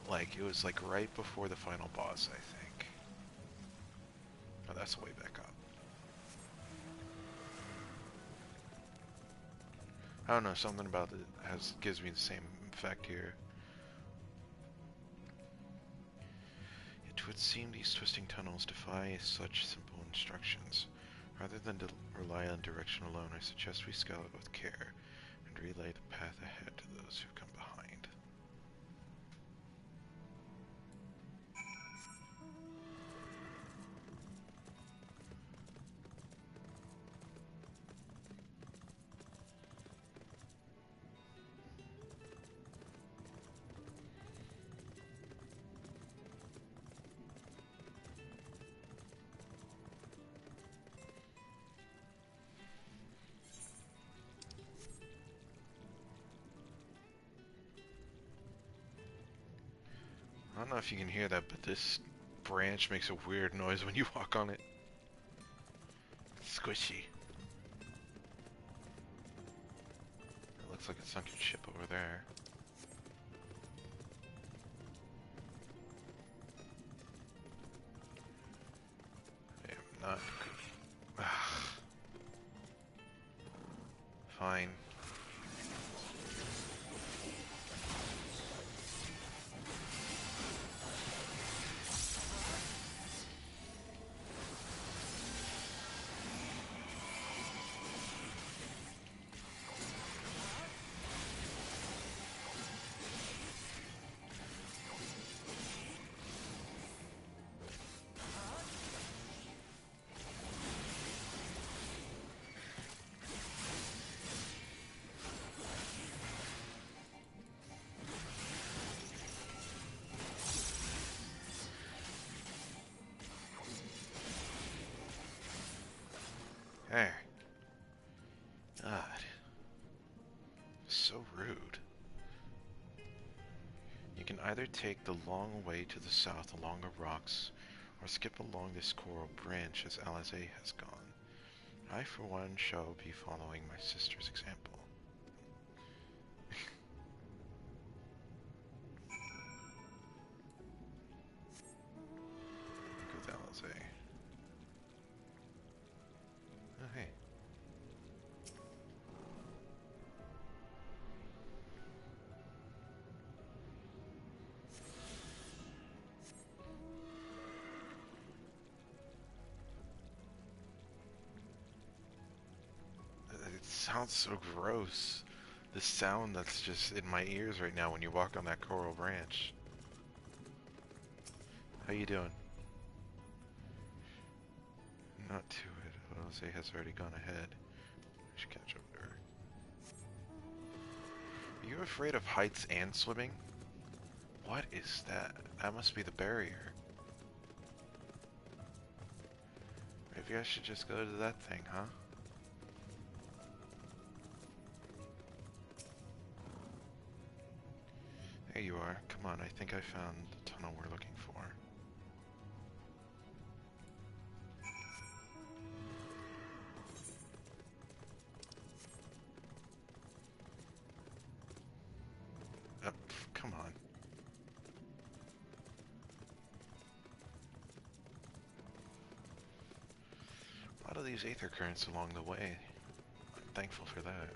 like it was like right before the final boss, I think. Oh, that's way back up. I don't know, something about it gives me the same effect here. It would seem these twisting tunnels defy such simple instructions. Rather than rely on direction alone, I suggest we scout with care and relay the path ahead to those who come behind. I don't know if you can hear that, but this branch makes a weird noise when you walk on it. It's squishy. It looks like it sunk your ship over there. I am not... Fine. There. God. So rude. You can either take the long way to the south along the rocks, or skip along this coral branch as Alizé has gone. I, for one, shall be following my sister's example. With Alizé. Oh, hey. It sounds so gross. The sound that's just in my ears right now when you walk on that coral branch. How you doing? Not to it. Jose has already gone ahead. I should catch up to her. Are you afraid of heights and swimming? What is that? That must be the barrier. Maybe I should just go to that thing, huh? There you are. Come on, I think I found the tunnel we're looking for. Come on. A lot of these aether currents along the way. I'm thankful for that.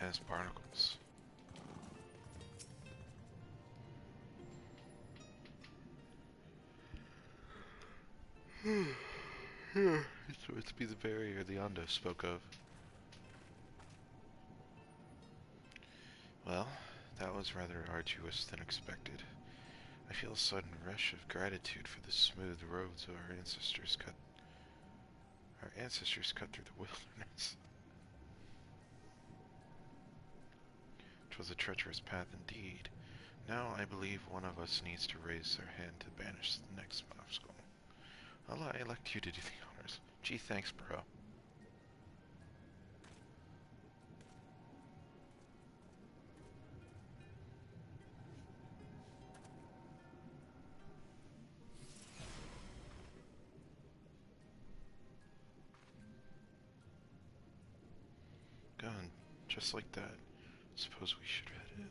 Has barnacles. It's supposed to be the barrier the Ondo spoke of. Well, that was rather arduous than expected. I feel a sudden rush of gratitude for the smooth roads our ancestors cut through the wilderness. 'Twas a treacherous path indeed. Now I believe one of us needs to raise their hand to banish the next obstacle. I'll elect you to do the honors. Gee, thanks, bro. just like that. Suppose we should head in.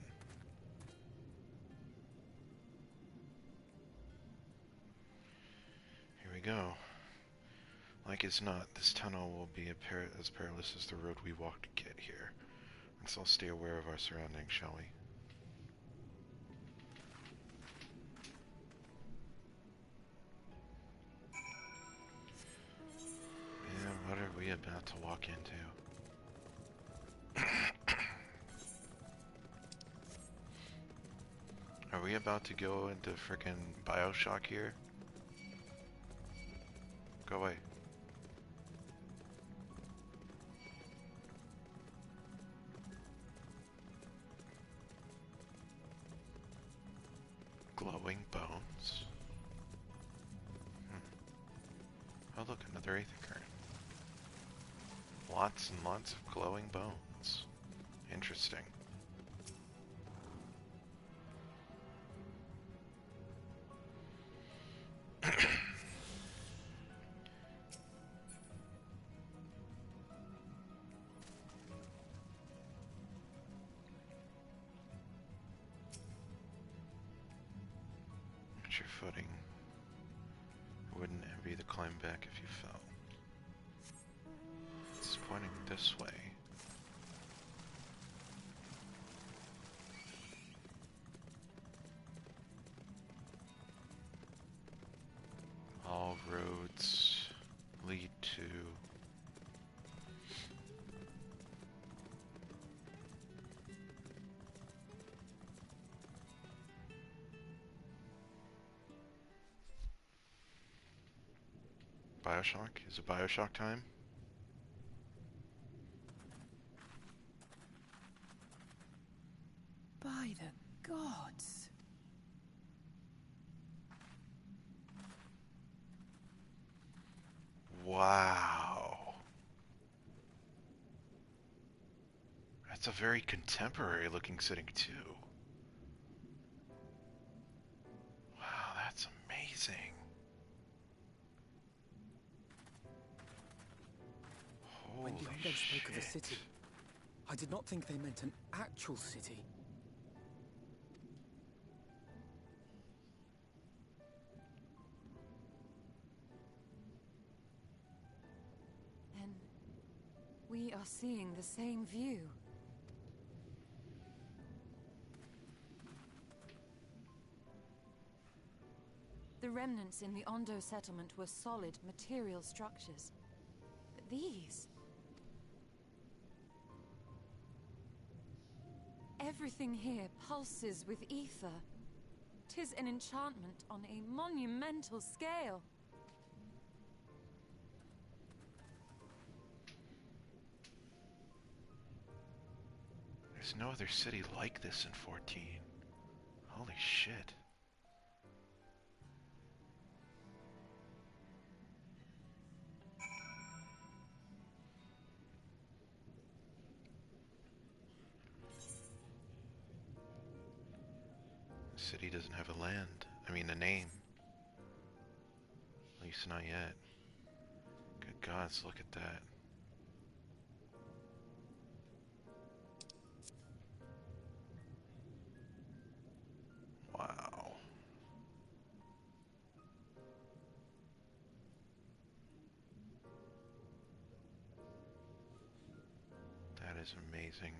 Here we go. Like as not, this tunnel will be as perilous as the road we walked to get here. Let's all stay aware of our surroundings, shall we? And what are we about to walk into? Are we about to go into frickin' Bioshock here? Go away. Glowing bones. Oh look, another Aether current. Lots and lots of glowing bones. Interesting. Your footing. I wouldn't envy the climb back if you fell. It's pointing this way. All roads lead to Bioshock? Is it Bioshock time? By the gods. Wow. That's a very contemporary looking setting too. Wow, that's amazing. When Holy the Ondo spoke of a shit. city, I did not think they meant an actual city. Then we are seeing the same view. The remnants in the Ondo settlement were solid material structures. But these... everything here pulses with ether. 'Tis an enchantment on a monumental scale. There's no other city like this in 14. Holy shit. The city doesn't have a land. I mean, a name. At least not yet. Good gods, look at that. Wow. That is amazing.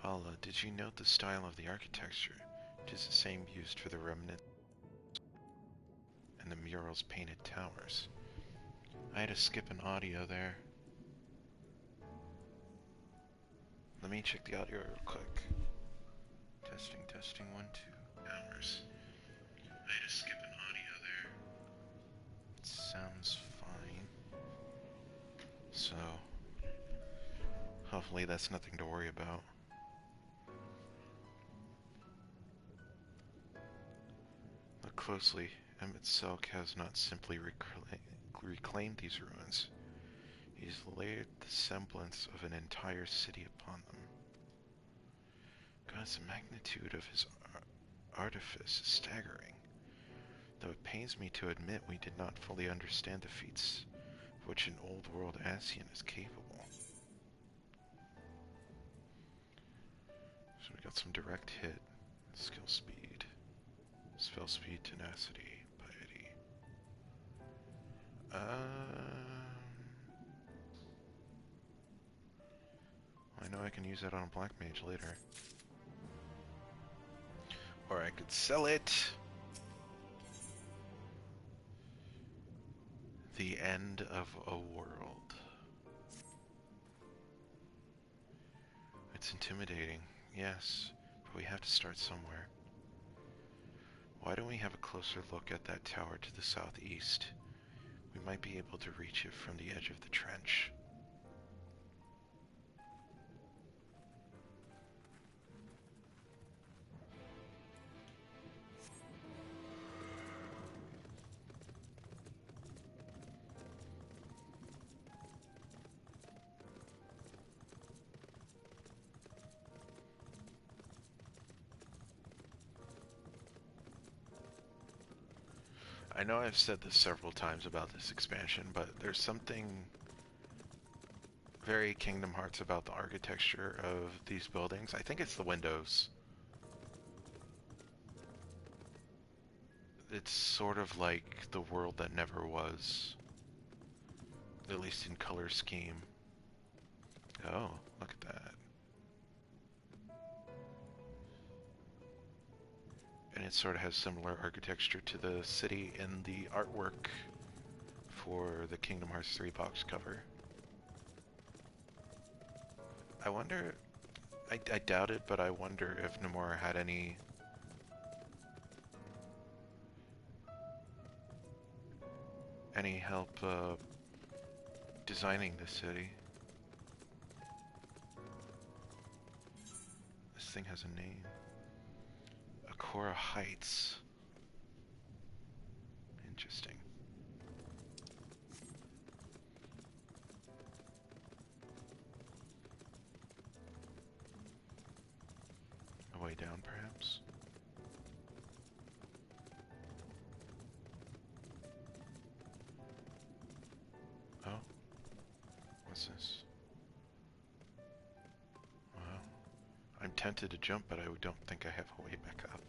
Allah, did you note the style of the architecture? It is the same used for the remnant and the murals painted towers. I had to skip an audio there. Let me check the audio real quick. Testing, testing, 1, 2 hours. I had to skip an audio there. It sounds fine. So, hopefully that's nothing to worry about. Look closely. Emmett Selk has not simply reclaimed these ruins. He's layered the semblance of an entire city upon them. God's magnitude of his artifice is staggering. though it pains me to admit we did not fully understand the feats of which an old-world Ascian is capable. So we got some direct hit, skill speed, spell speed, tenacity, piety. I know I can use that on a black mage later. Or I could sell it. The end of a world. It's intimidating, yes, but we have to start somewhere. Why don't we have a closer look at that tower to the southeast? We might be able to reach it from the edge of the trench. I know I've said this several times about this expansion, but there's something very Kingdom Hearts about the architecture of these buildings. I think it's the windows. It's sort of like the world that never was, at least in color scheme. Oh, look at that. And it sort of has similar architecture to the city in the artwork for the Kingdom Hearts 3 box cover. I wonder, I doubt it, but I wonder if Nomura had any help designing the city. This thing has a name. Cora Heights. Interesting. A way down, perhaps? Oh. What's this? Wow. I'm tempted to jump, but I don't think I have a way back up.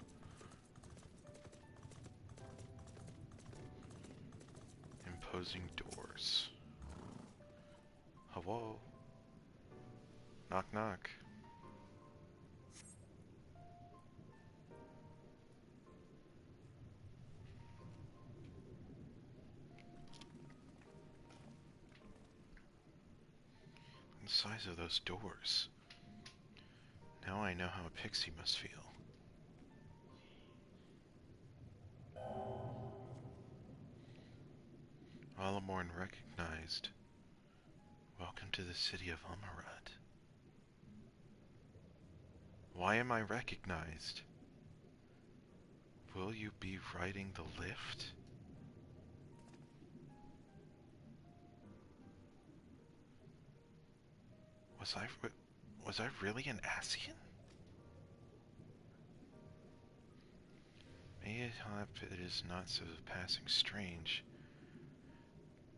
Imposing doors. Hello? Knock knock. The size of those doors. Now I know how a pixie must feel. Alamorn recognized. Welcome to the city of Amaurot. Why am I recognized? Will you be riding the lift? Was I really an Ascian? Mayhap it is not so passing strange.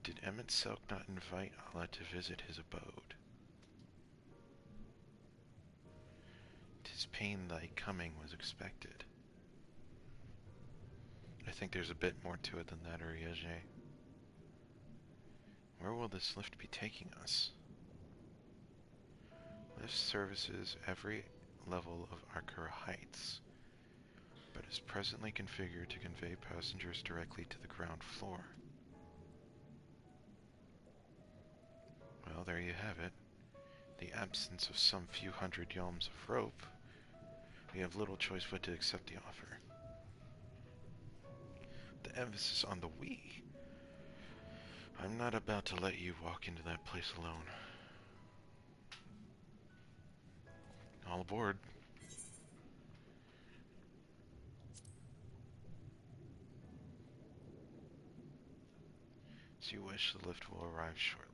Did Emmett Selk not invite Allah to visit his abode? 'Tis pain thy coming was expected. I think there's a bit more to it than that, Uriege. Where will this lift be taking us? Lift services every level of Arkura Heights, but is presently configured to convey passengers directly to the ground floor. Well, there you have it. The absence of some few hundred yalms of rope, we have little choice but to accept the offer. The emphasis on the we. I'm not about to let you walk into that place alone. All aboard. As you wish, the lift will arrive shortly.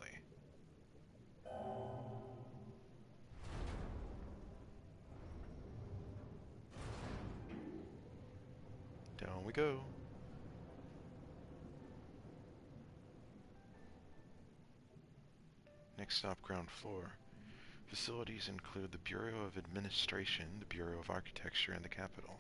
Down we go. next stop, ground floor. Facilities include the Bureau of Administration, the Bureau of Architecture, and the Capitol.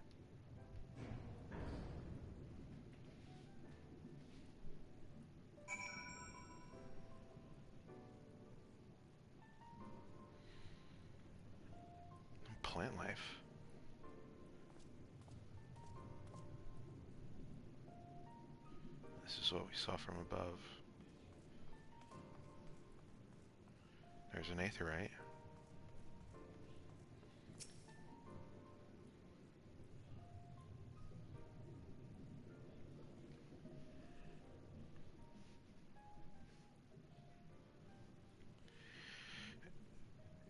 Plant life. This is what we saw from above. There's an aetheryte.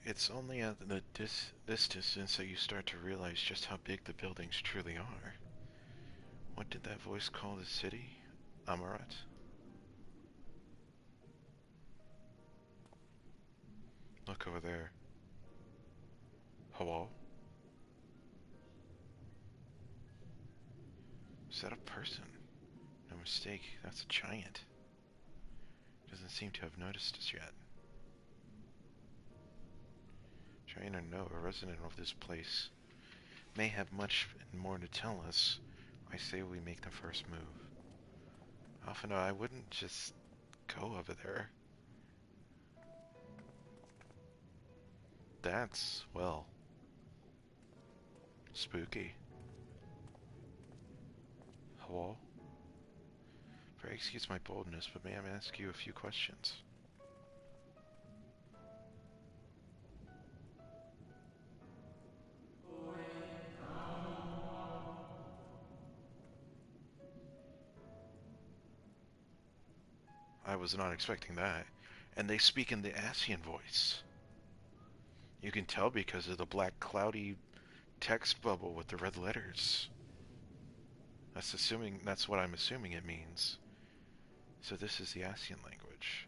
It's only at this distance that you start to realize just how big the buildings truly are. What did that voice call the city? Amaurot? Look over there. Hello? Is that a person? No mistake, that's a giant. Doesn't seem to have noticed us yet. Giant or no, a resident of this place may have much more to tell us. I say we make the first move. Often I wouldn't just go over there. That's, well, spooky. Hello? Pray excuse my boldness, but may I ask you a few questions? I was not expecting that. And they speak in the Ascian voice. You can tell because of the black cloudy text bubble with the red letters. That's what I'm assuming it means. So this is the Ascian language.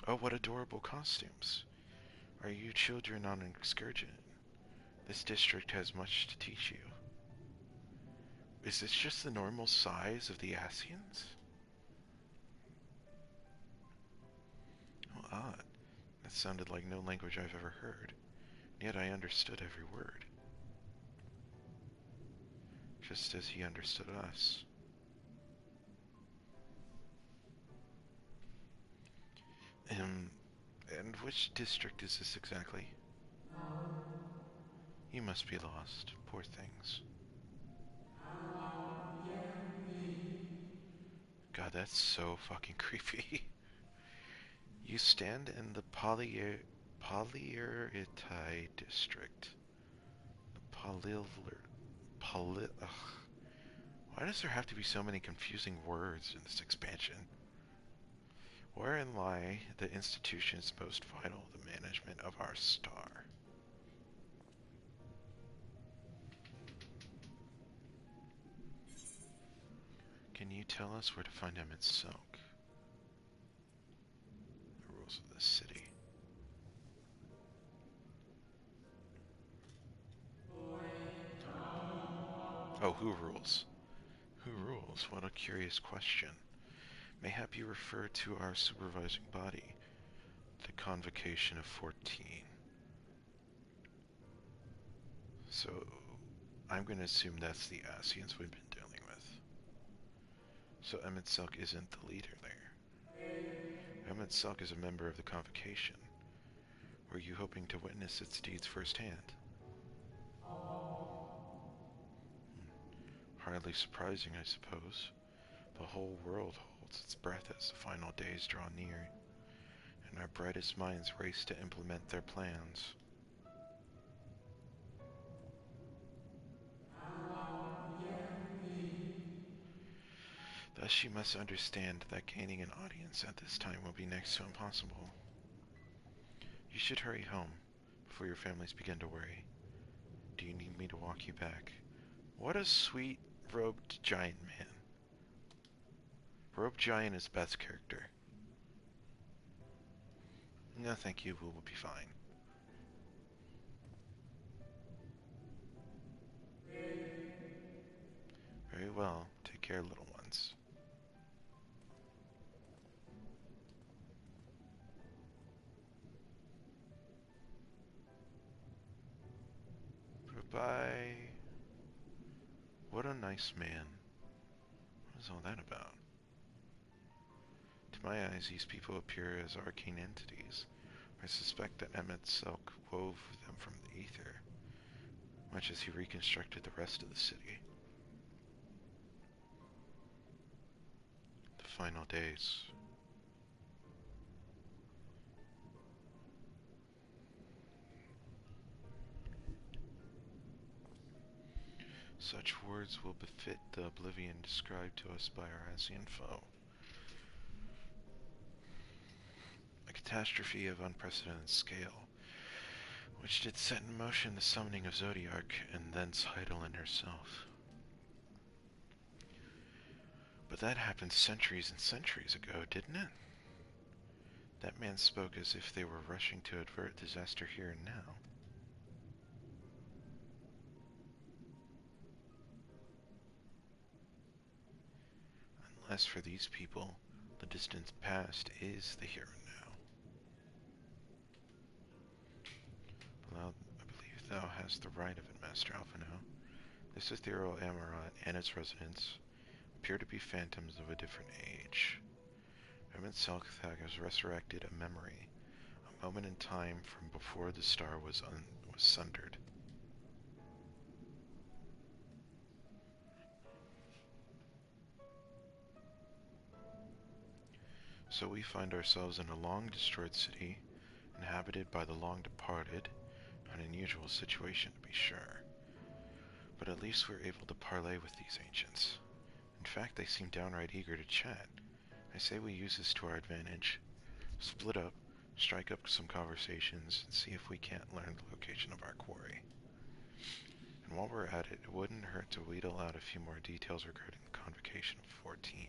Oh, what adorable costumes. Are you children on an excursion? This district has much to teach you. Is this just the normal size of the Ascians? Oh, odd. That sounded like no language I've ever heard. Yet I understood every word. Just as he understood us. And which district is this exactly? You must be lost, poor things. God, that's so fucking creepy. You stand in the Polyureti district. The Why does there have to be so many confusing words in this expansion? Wherein lie the institutions most vital, the management of our star. Can you tell us where to find MSQ? The rules of this city. Oh, who rules? Who rules? What a curious question. Mayhap you refer to our supervising body, the Convocation of 14. So, I'm going to assume that's the Ascians we've been dealing with. So MSQ isn't the leader there. MSQ is a member of the Convocation. Were you hoping to witness its deeds firsthand? Hardly surprising, I suppose. The whole world holds its breath as the final days draw near, and our brightest minds race to implement their plans. Thus you must understand that gaining an audience at this time will be next to impossible. You should hurry home before your families begin to worry. Do you need me to walk you back? What a sweet robed giant man. Robed Giant is Beth's character. No, thank you. We will be fine. Very well. Take care, little ones. Goodbye. What a nice man. What is all that about? To my eyes, these people appear as arcane entities. I suspect that MSQ wove them from the ether, much as he reconstructed the rest of the city. The final days. Such words will befit the oblivion described to us by our Asian foe. A catastrophe of unprecedented scale, which did set in motion the summoning of Zodiac and thence Heidelin herself. But that happened centuries and centuries ago, didn't it? That man spoke as if they were rushing to avert disaster here and now. Unless for these people, the distant past is the here and now. Well, I believe thou hast the right of it, Master Alphino. This ethereal Amaurot and its residents appear to be phantoms of a different age. MSQ has resurrected a memory, a moment in time from before the star was sundered. So we find ourselves in a long-destroyed city, inhabited by the long-departed, an unusual situation to be sure. But at least we're able to parley with these ancients. In fact, they seem downright eager to chat. I say we use this to our advantage. Split up, strike up some conversations, and see if we can't learn the location of our quarry. And while we're at it, it wouldn't hurt to wheedle out a few more details regarding the convocation of 14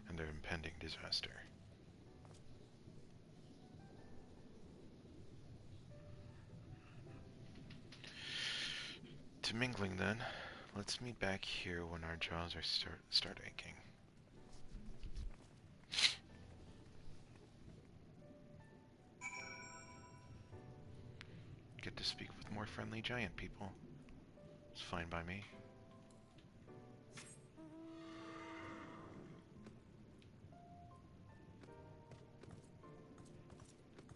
and their impending disaster. To mingling then, let's meet back here when our jaws are start aching. Get to speak with more friendly giant people. It's fine by me.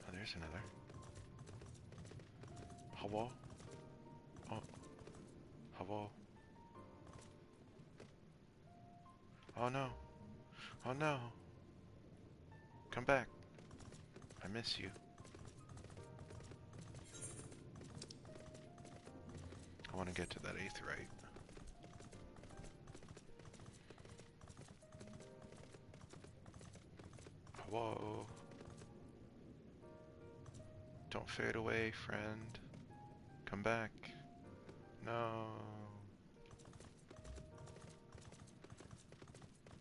Oh, there's another. Hello? Oh. Hello? Oh no. Oh no. Come back. I miss you. I want to get to that aetheryte. Hello? Don't fade away, friend. Come back. No.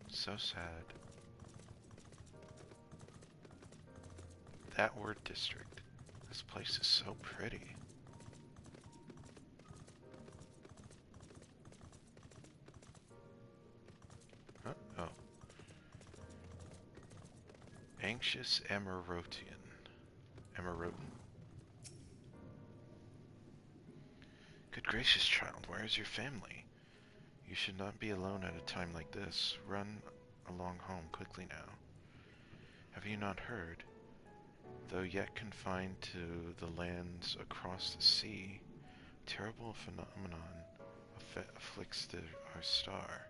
So sad. That word district. This place is so pretty. Huh? Oh. Anxious Amaurotian. Amaurot? Good gracious, child, where is your family? You should not be alone at a time like this. Run along home quickly now. Have you not heard? Though yet confined to the lands across the sea, a terrible phenomenon afflicts our star.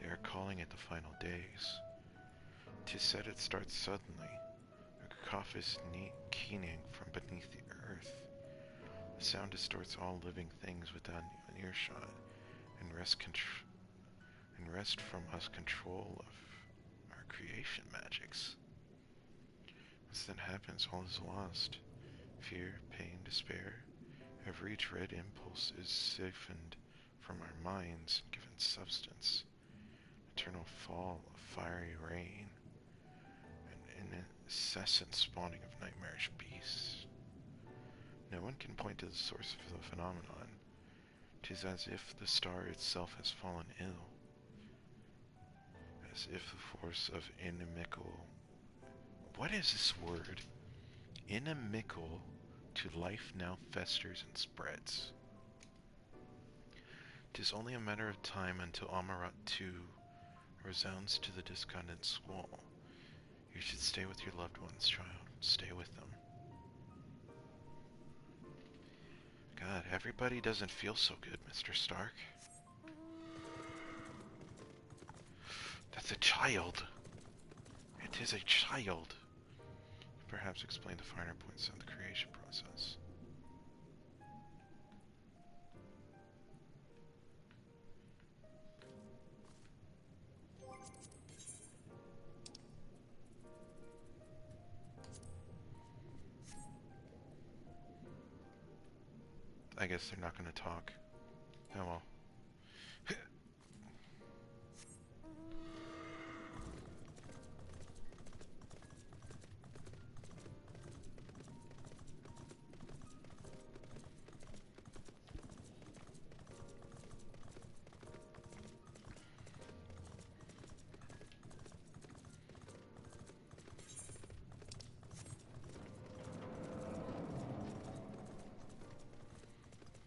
They are calling it the final days. 'Tis said it starts suddenly, a cacophonous keening from beneath the earth. The sound distorts all living things without an earshot, and wrest from us control of our creation magics. Once that happens, all is lost. Fear, pain, despair. Every dread impulse is siphoned from our minds and given substance. Eternal fall of fiery rain, an incessant spawning of nightmarish beasts. No one can point to the source of the phenomenon. 'Tis as if the star itself has fallen ill. As if the force of inimical... What is this word? Inimical to life now festers and spreads. It is only a matter of time until Amaurot 2 resounds to the discordant wall. You should stay with your loved ones, child. Stay with them. God, everybody doesn't feel so good, Mr. Stark. That's a child. It is a child. Perhaps explain the finer points of the creation process. I guess they're not going to talk. Oh well.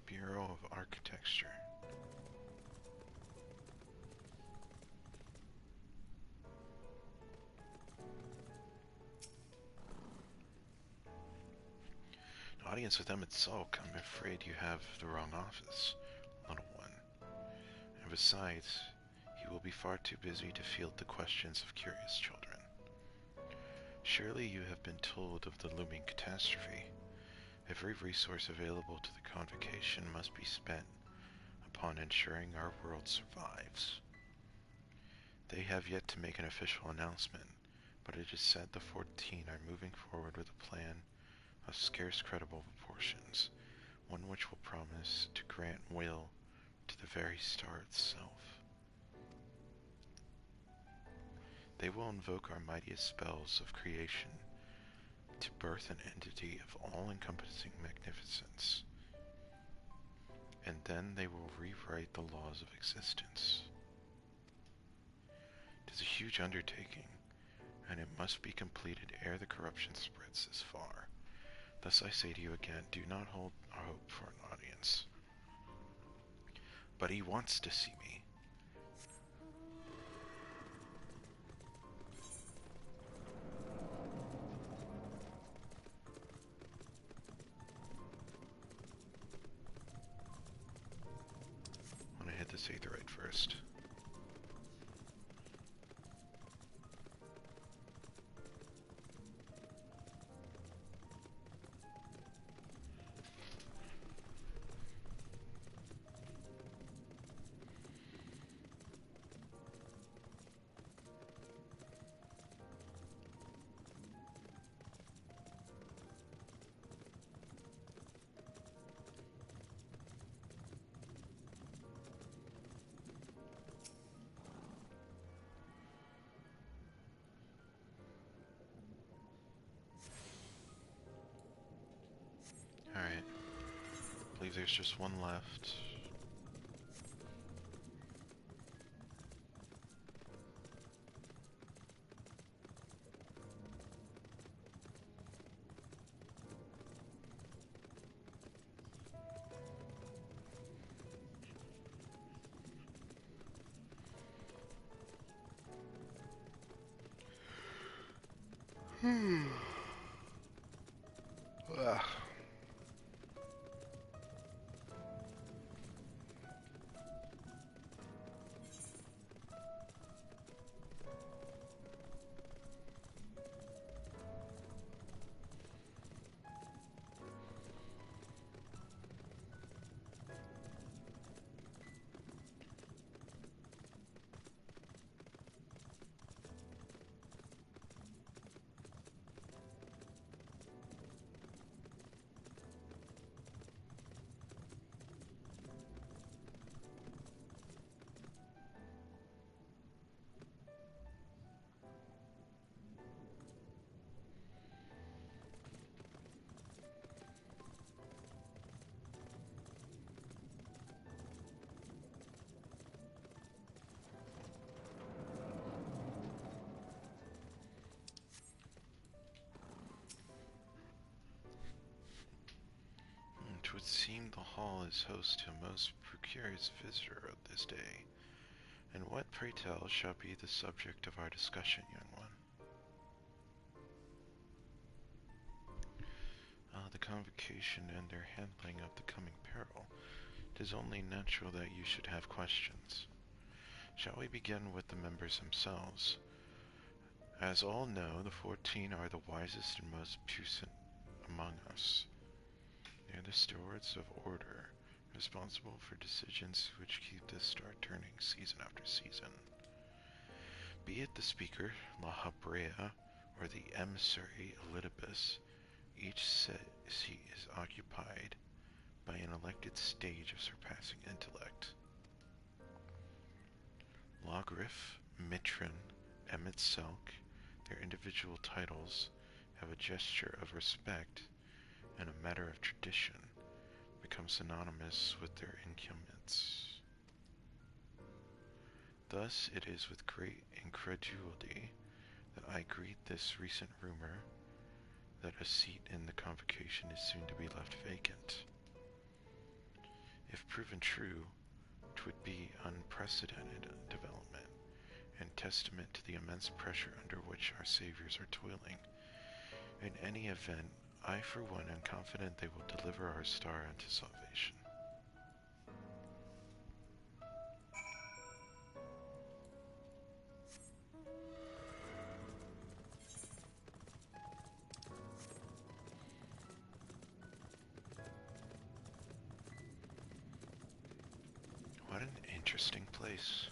Bureau of Architecture. An audience with Emmett Sulk, I'm afraid you have the wrong office, little one. And besides, he will be far too busy to field the questions of curious children. Surely you have been told of the looming catastrophe. Every resource available to the Convocation must be spent upon ensuring our world survives. They have yet to make an official announcement, but it is said the 14 are moving forward with a plan of scarce credible proportions, one which will promise to grant will to the very star itself. They will invoke our mightiest spells of creation to birth an entity of all-encompassing magnificence, and then they will rewrite the laws of existence. It is a huge undertaking, and it must be completed ere the corruption spreads this far. Thus I say to you again, do not hold hope for an audience. But he wants to see me. I want to hit this aetherite first. Alright. I believe there's just one left. Ugh. seem the hall is host to a most precarious visitor of this day. And what, pray tell, shall be the subject of our discussion, young one? The convocation and their handling of the coming peril. It is only natural that you should have questions. Shall we begin with the members themselves? As all know, the 14 are the wisest and most puissant among us. They are the stewards of order, responsible for decisions which keep the star turning season after season. Be it the speaker, La Habrea, or the emissary, Elidibus, each seat is occupied by an elected stage of surpassing intellect. Logrif, Mitrin, Emmett Selk, their individual titles have a gesture of respect and a matter of tradition become synonymous with their incumbents. Thus it is with great incredulity that I greet this recent rumor that a seat in the convocation is soon to be left vacant. If proven true, 'twould be unprecedented development, and testament to the immense pressure under which our saviors are toiling. In any event, I for one am confident they will deliver our star into salvation. What an interesting place.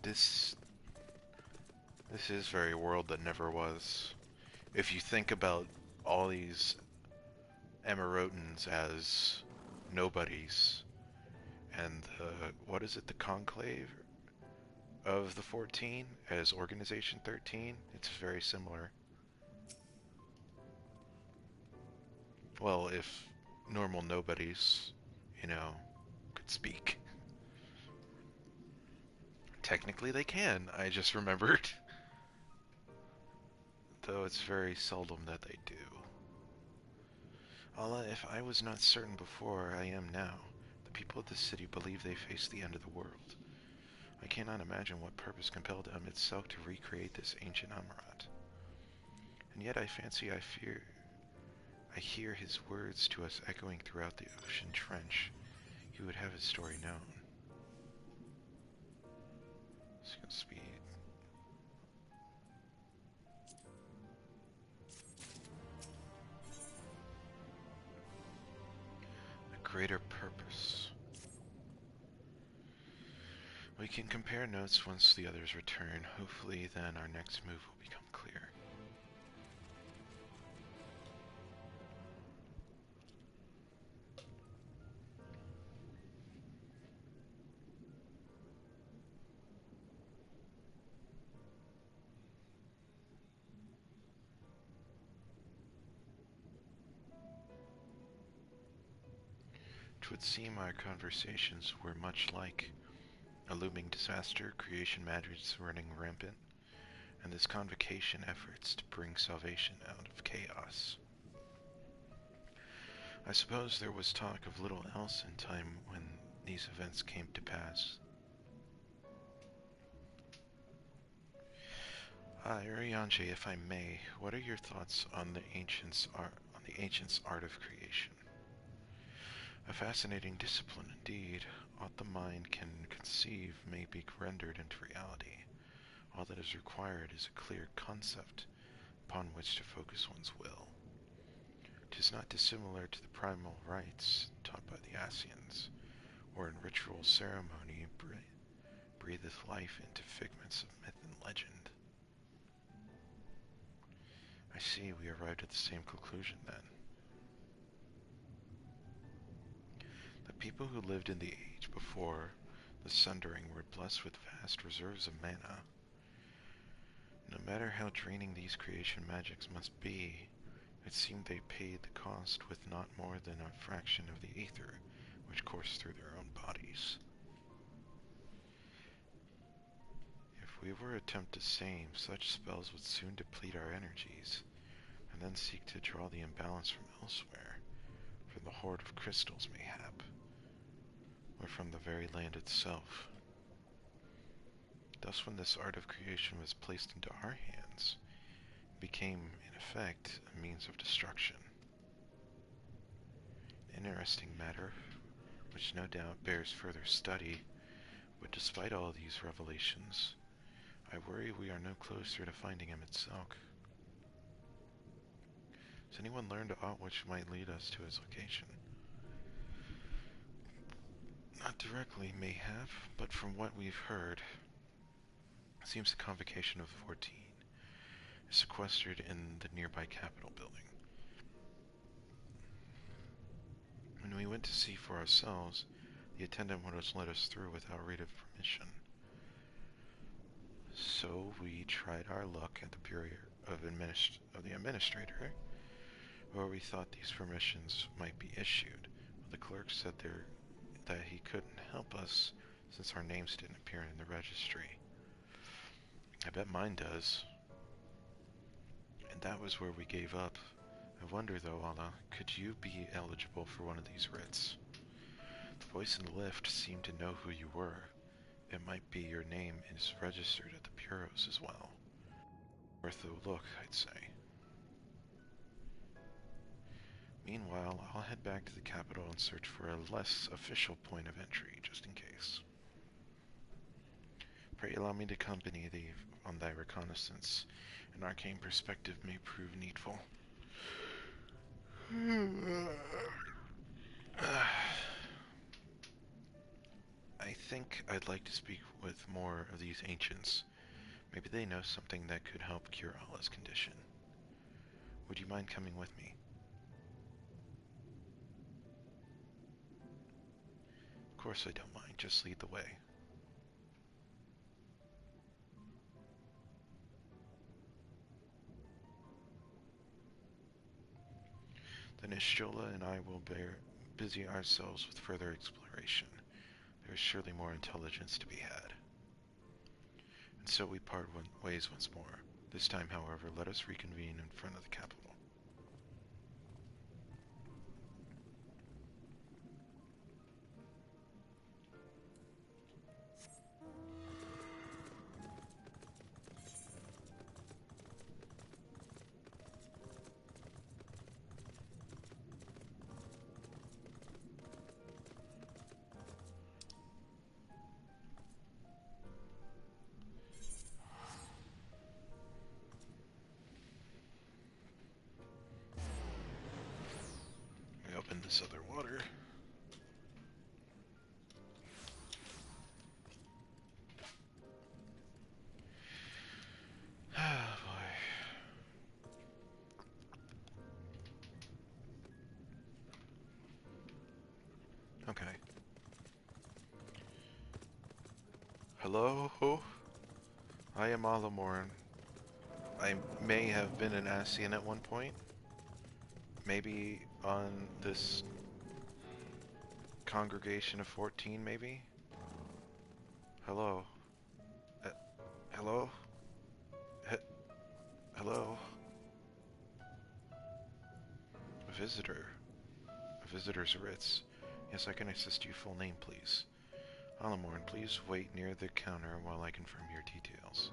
This is very world that never was. If you think about all these Amaurotans as nobodies, and what is it, the Conclave of the 14 as Organization 13, it's very similar. Well, if normal nobodies, could speak. Technically they can, I just remembered. Though it's very seldom that they do. Allah, if I was not certain before, I am now. The people of this city believe they face the end of the world. I cannot imagine what purpose compelled Emmett Selk to recreate this ancient Amaurot. And yet I fancy I hear his words to us echoing throughout the ocean trench. He would have his story known. Let's go speed. A greater purpose. We can compare notes once the others return. Hopefully then our next move will become clear. It would seem our conversations were much like a looming disaster, creation magics running rampant, and this convocation efforts to bring salvation out of chaos. I suppose there was talk of little else in time when these events came to pass. Urianger, if I may, what are your thoughts on the ancients' art of creation? A fascinating discipline indeed. What the mind can conceive may be rendered into reality. All that is required is a clear concept upon which to focus one's will. 'Tis not dissimilar to the primal rites taught by the Asians, or in ritual ceremony breatheth life into figments of myth and legend. I see we arrived at the same conclusion then. The people who lived in the age before the sundering were blessed with vast reserves of mana. No matter how draining these creation magics must be, it seemed they paid the cost with not more than a fraction of the ether which course through their own bodies. If we were to attempt the same, such spells would soon deplete our energies, and then seek to draw the imbalance from elsewhere, from the hoard of crystals mayhap, or from the very land itself. Thus, when this art of creation was placed into our hands, it became, in effect, a means of destruction. An interesting matter, which no doubt bears further study, but despite all these revelations, I worry we are no closer to finding him itself. Has anyone learned aught which might lead us to his location? Not directly, mayhap, but from what we've heard, it seems the convocation of the 14 is sequestered in the nearby Capitol building. When we went to see for ourselves, the attendant would have let us through without read of permission. So we tried our luck at the Bureau of the Administrator, where we thought these permissions might be issued. But the clerk said that he couldn't help us since our names didn't appear in the registry. I bet mine does. And that was where we gave up. I wonder though, Allah, could you be eligible for one of these writs? The voice in the lift seemed to know who you were. It might be your name is registered at the bureaus as well. Worth a look, I'd say. Meanwhile, I'll head back to the capital and search for a less official point of entry, just in case. Pray allow me to accompany thee on thy reconnaissance. An arcane perspective may prove needful. I think I'd like to speak with more of these ancients. Maybe they know something that could help cure Allah's condition. Would you mind coming with me? Of course I don't mind, just lead the way. Then Ishjola and I will busy ourselves with further exploration. There is surely more intelligence to be had. And so we part ways once more. This time, however, let us reconvene in front of the capital. Open this other water. Ah, boy. Okay. Hello? I am Amaurot. I may have been an Ascian at one point. Maybe on this congregation of 14, maybe? Hello? Hello? Hello? A visitor. A visitor's writs. Yes, I can assist you. Full name, please. Amaurot, please wait near the counter while I confirm your details.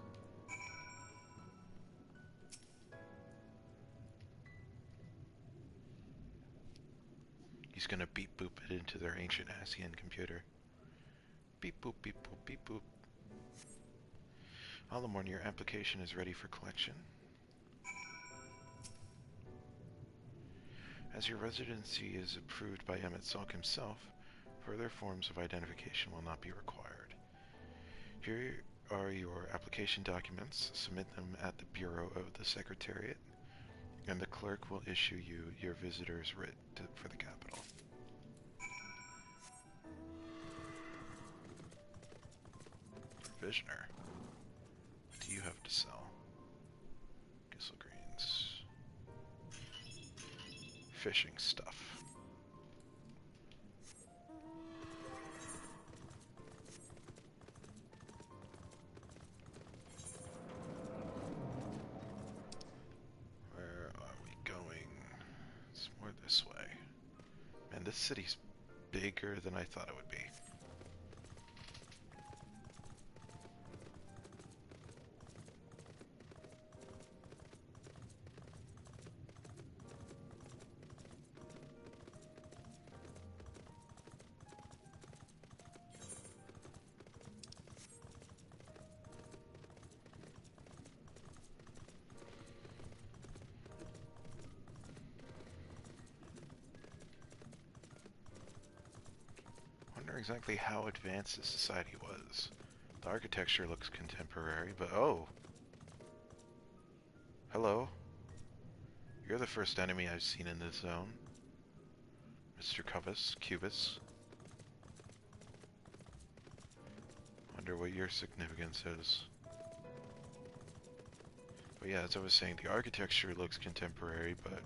He's gonna beep boop it into their ancient Ascian computer. Beep boop, beep boop, beep boop. Amaurot, your application is ready for collection. As your residency is approved by MSQ himself, further forms of identification will not be required. Here are your application documents. Submit them at the Bureau of the Secretariat, and the clerk will issue you your visitor's writ for the capital. Provisioner. What do you have to sell? Gissel greens. Fishing stuff. this city's bigger than I thought it would be. Exactly how advanced the society was. The architecture looks contemporary, but oh! Hello. You're the first enemy I've seen in this zone. Mr. Cubus. Wonder what your significance is. But yeah, as I was saying, the architecture looks contemporary, but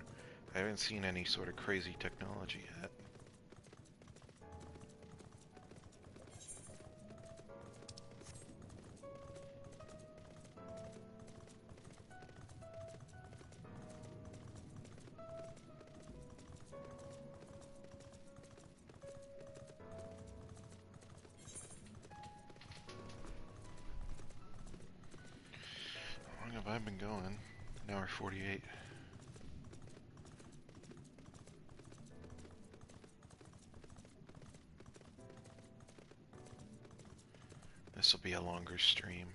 I haven't seen any sort of crazy technology yet. I've been going. An hour 48. This will be a longer stream.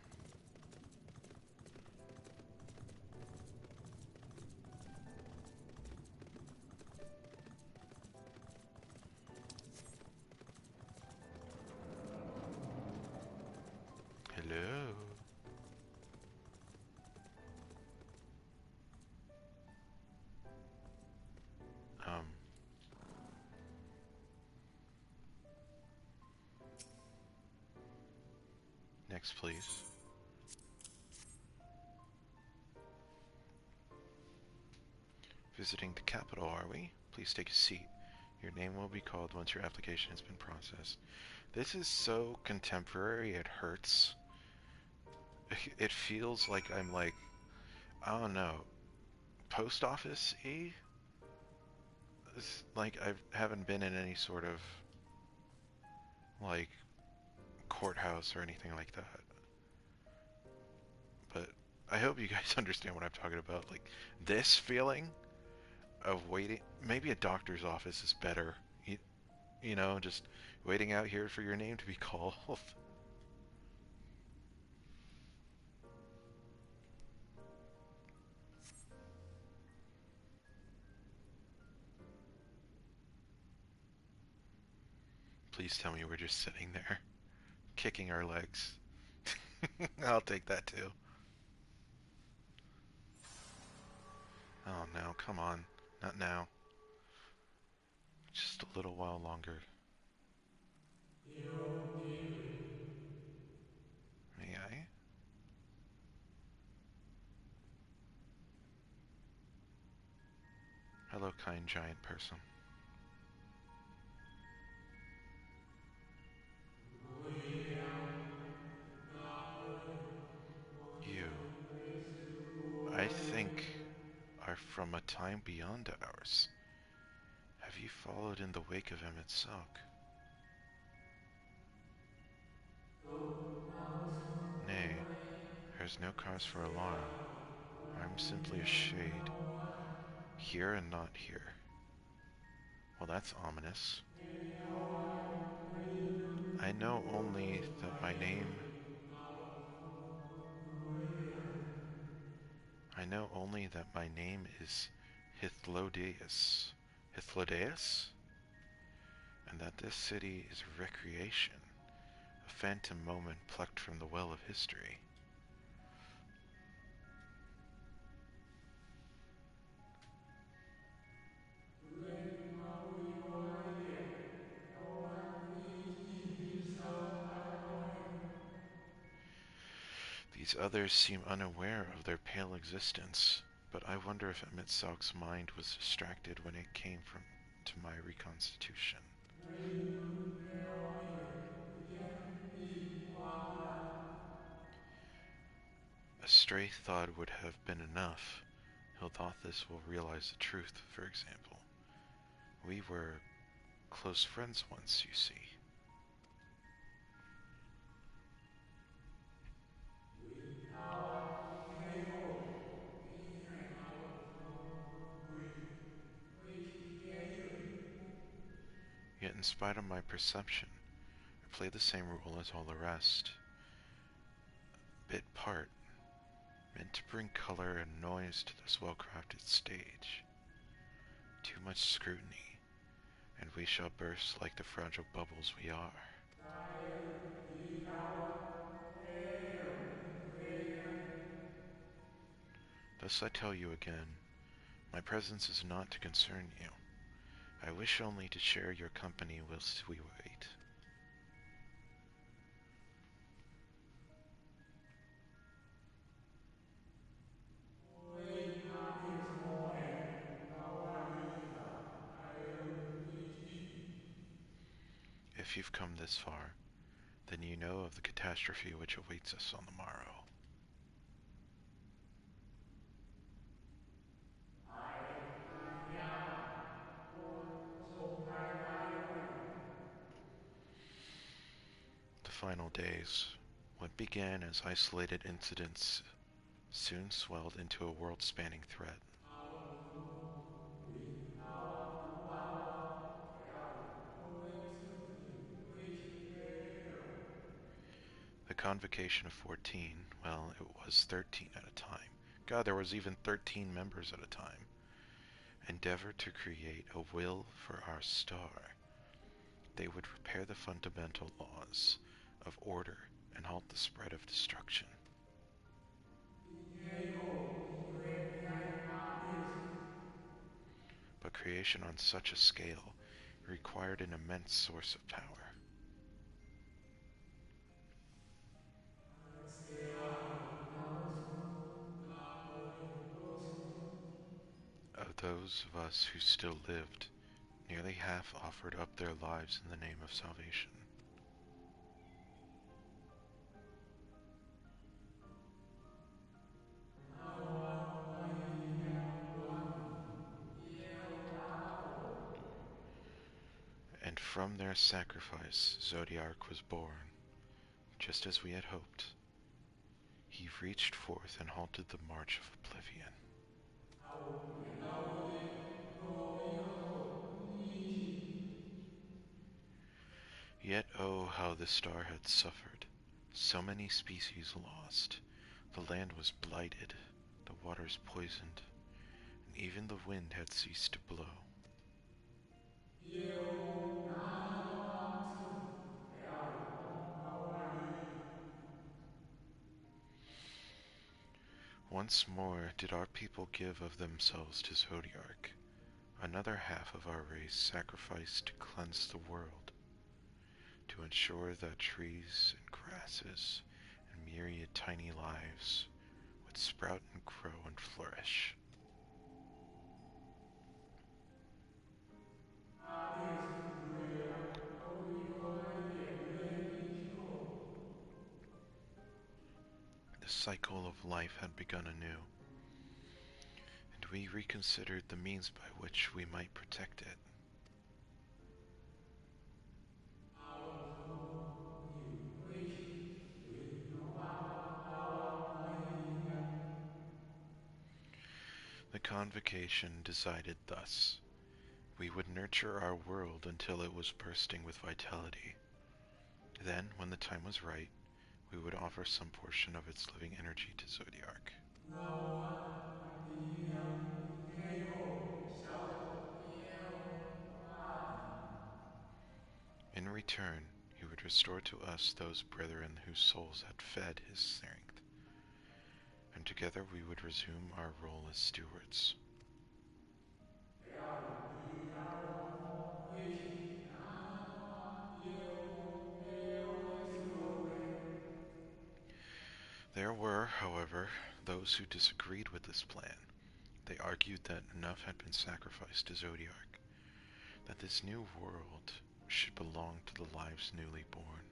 Hello. Next, please. Visiting the capital, are we? Please take a seat. Your name will be called once your application has been processed. This is so contemporary, it hurts. It feels like I'm like, I don't know, post office-y? It's like I haven't been in any sort of, like, courthouse or anything like that. But I hope you guys understand what I'm talking about. Like, this feeling of waiting, maybe a doctor's office is better. You know, just waiting out here for your name to be called. Please tell me we're just sitting there, kicking our legs. I'll take that too. Oh no, come on. Not now. Just a little while longer. May I? Hello, kind giant person. You, I think, are from a time beyond ours. Have you followed in the wake of MSQ? Nay, there is no cause for alarm. I am simply a shade. Here and not here. Well, that's ominous. I know only that my name... I know only that my name is Hythlodaeus. Hythlodaeus? And that this city is a recreation. A phantom moment plucked from the well of history. These others seem unaware of their pale existence, but I wonder if MSQ's mind was distracted when it came to my reconstitution. A stray thought would have been enough. Hildothis will realize the truth, for example. We were close friends once, you see. Yet in spite of my perception, I play the same role as all the rest. Bit part, meant to bring color and noise to this well-crafted stage. Too much scrutiny, and we shall burst like the fragile bubbles we are. Thus I tell you again, my presence is not to concern you. I wish only to share your company whilst we wait. If you've come this far, then you know of the catastrophe which awaits us on the morrow. The final days, what began as isolated incidents, soon swelled into a world-spanning threat. The convocation of 14, well, it was 13 at a time. God, there was even 13 members at a time. Endeavored to create a will for our star. They would repair the fundamental laws of order and halt the spread of destruction. But creation on such a scale required an immense source of power. Of those of us who still lived, nearly half offered up their lives in the name of salvation. And from their sacrifice, Zodiark was born, just as we had hoped. He reached forth and halted the march of oblivion. Yet oh, how the star had suffered. So many species lost. The land was blighted, the waters poisoned, and even the wind had ceased to blow. Once more did our people give of themselves to Zodiark. Another half of our race sacrificed to cleanse the world, to ensure that trees and grasses and myriad tiny lives would sprout and grow and flourish. The cycle of life had begun anew, and we reconsidered the means by which we might protect it. The convocation decided thus. We would nurture our world until it was bursting with vitality. Then, when the time was right, we would offer some portion of its living energy to Zodiark. In return, he would restore to us those brethren whose souls had fed his strength, and together we would resume our role as stewards. There were, however, those who disagreed with this plan. They argued that enough had been sacrificed to Zodiark, that this new world should belong to the lives newly born.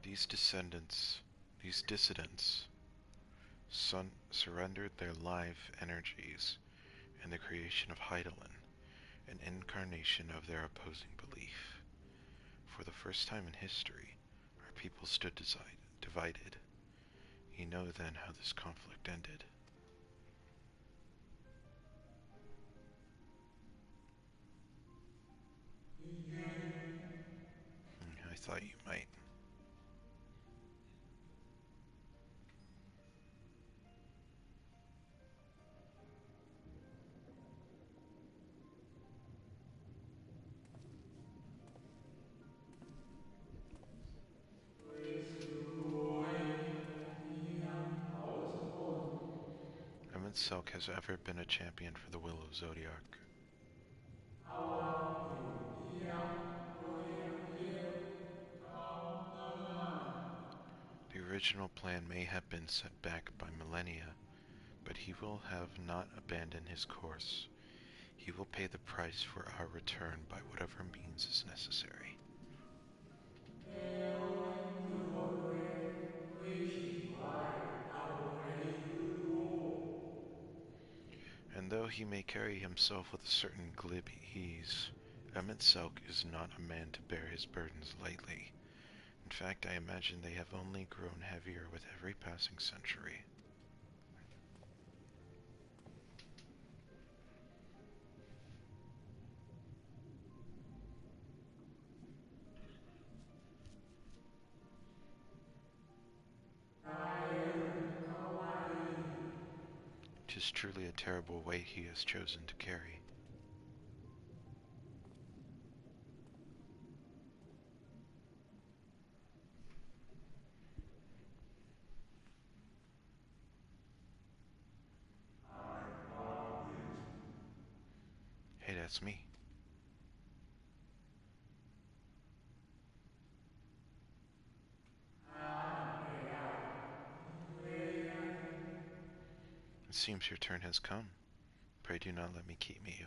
These dissidents, surrendered their life energies in the creation of Heidelin, an incarnation of their opposing belief. For the first time in history, our people stood divided. You know then how this conflict ended. I thought you might. Silk has ever been a champion for the Will of Zodiac. The original plan may have been set back by millennia, but he will have not abandoned his course. He will pay the price for our return by whatever means is necessary. And though he may carry himself with a certain glib ease, Emmett Selk is not a man to bear his burdens lightly. In fact, I imagine they have only grown heavier with every passing century. It is truly a terrible weight he has chosen to carry. Hey, that's me. It seems your turn has come. Pray do not let me keep you.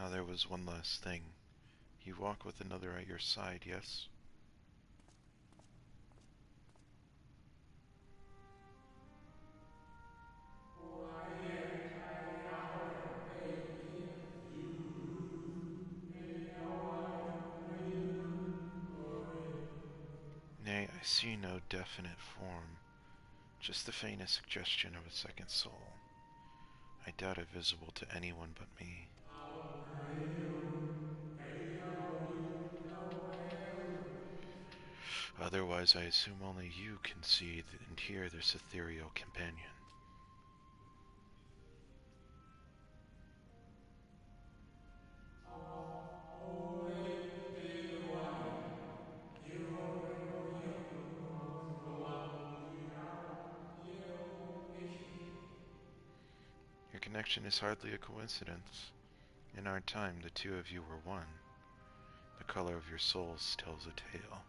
Ah, there was one last thing. You walk with another at your side, yes? Nay, I see no definite form, just the faintest suggestion of a second soul. I doubt it visible to anyone but me. Otherwise, I assume only you can see and hear this ethereal companion. Your connection is hardly a coincidence. In our time, the two of you were one. The color of your souls tells a tale.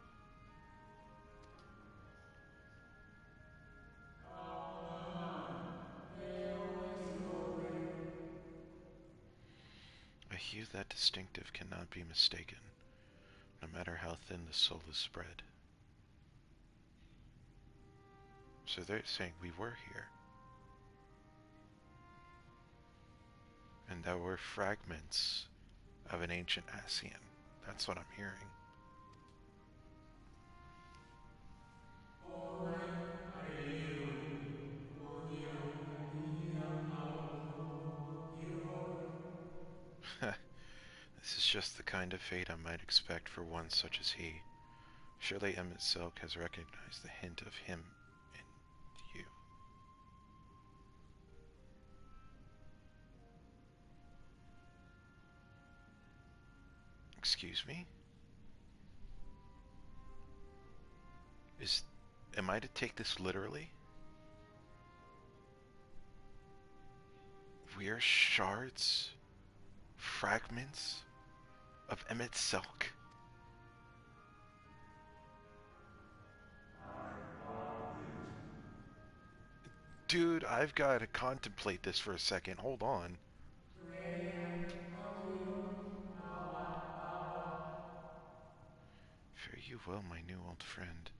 A hue that distinctive cannot be mistaken, no matter how thin the soul is spread. So they're saying we were here. And that we're fragments of an ancient Ascian. That's what I'm hearing. This is just the kind of fate I might expect for one such as he. Surely Emmett Silk has recognized the hint of him in you. Excuse me? Am I to take this literally? We're shards, fragments of Emmett Silk. Dude, I've got to contemplate this for a second. Hold on. Fare you well, my new old friend.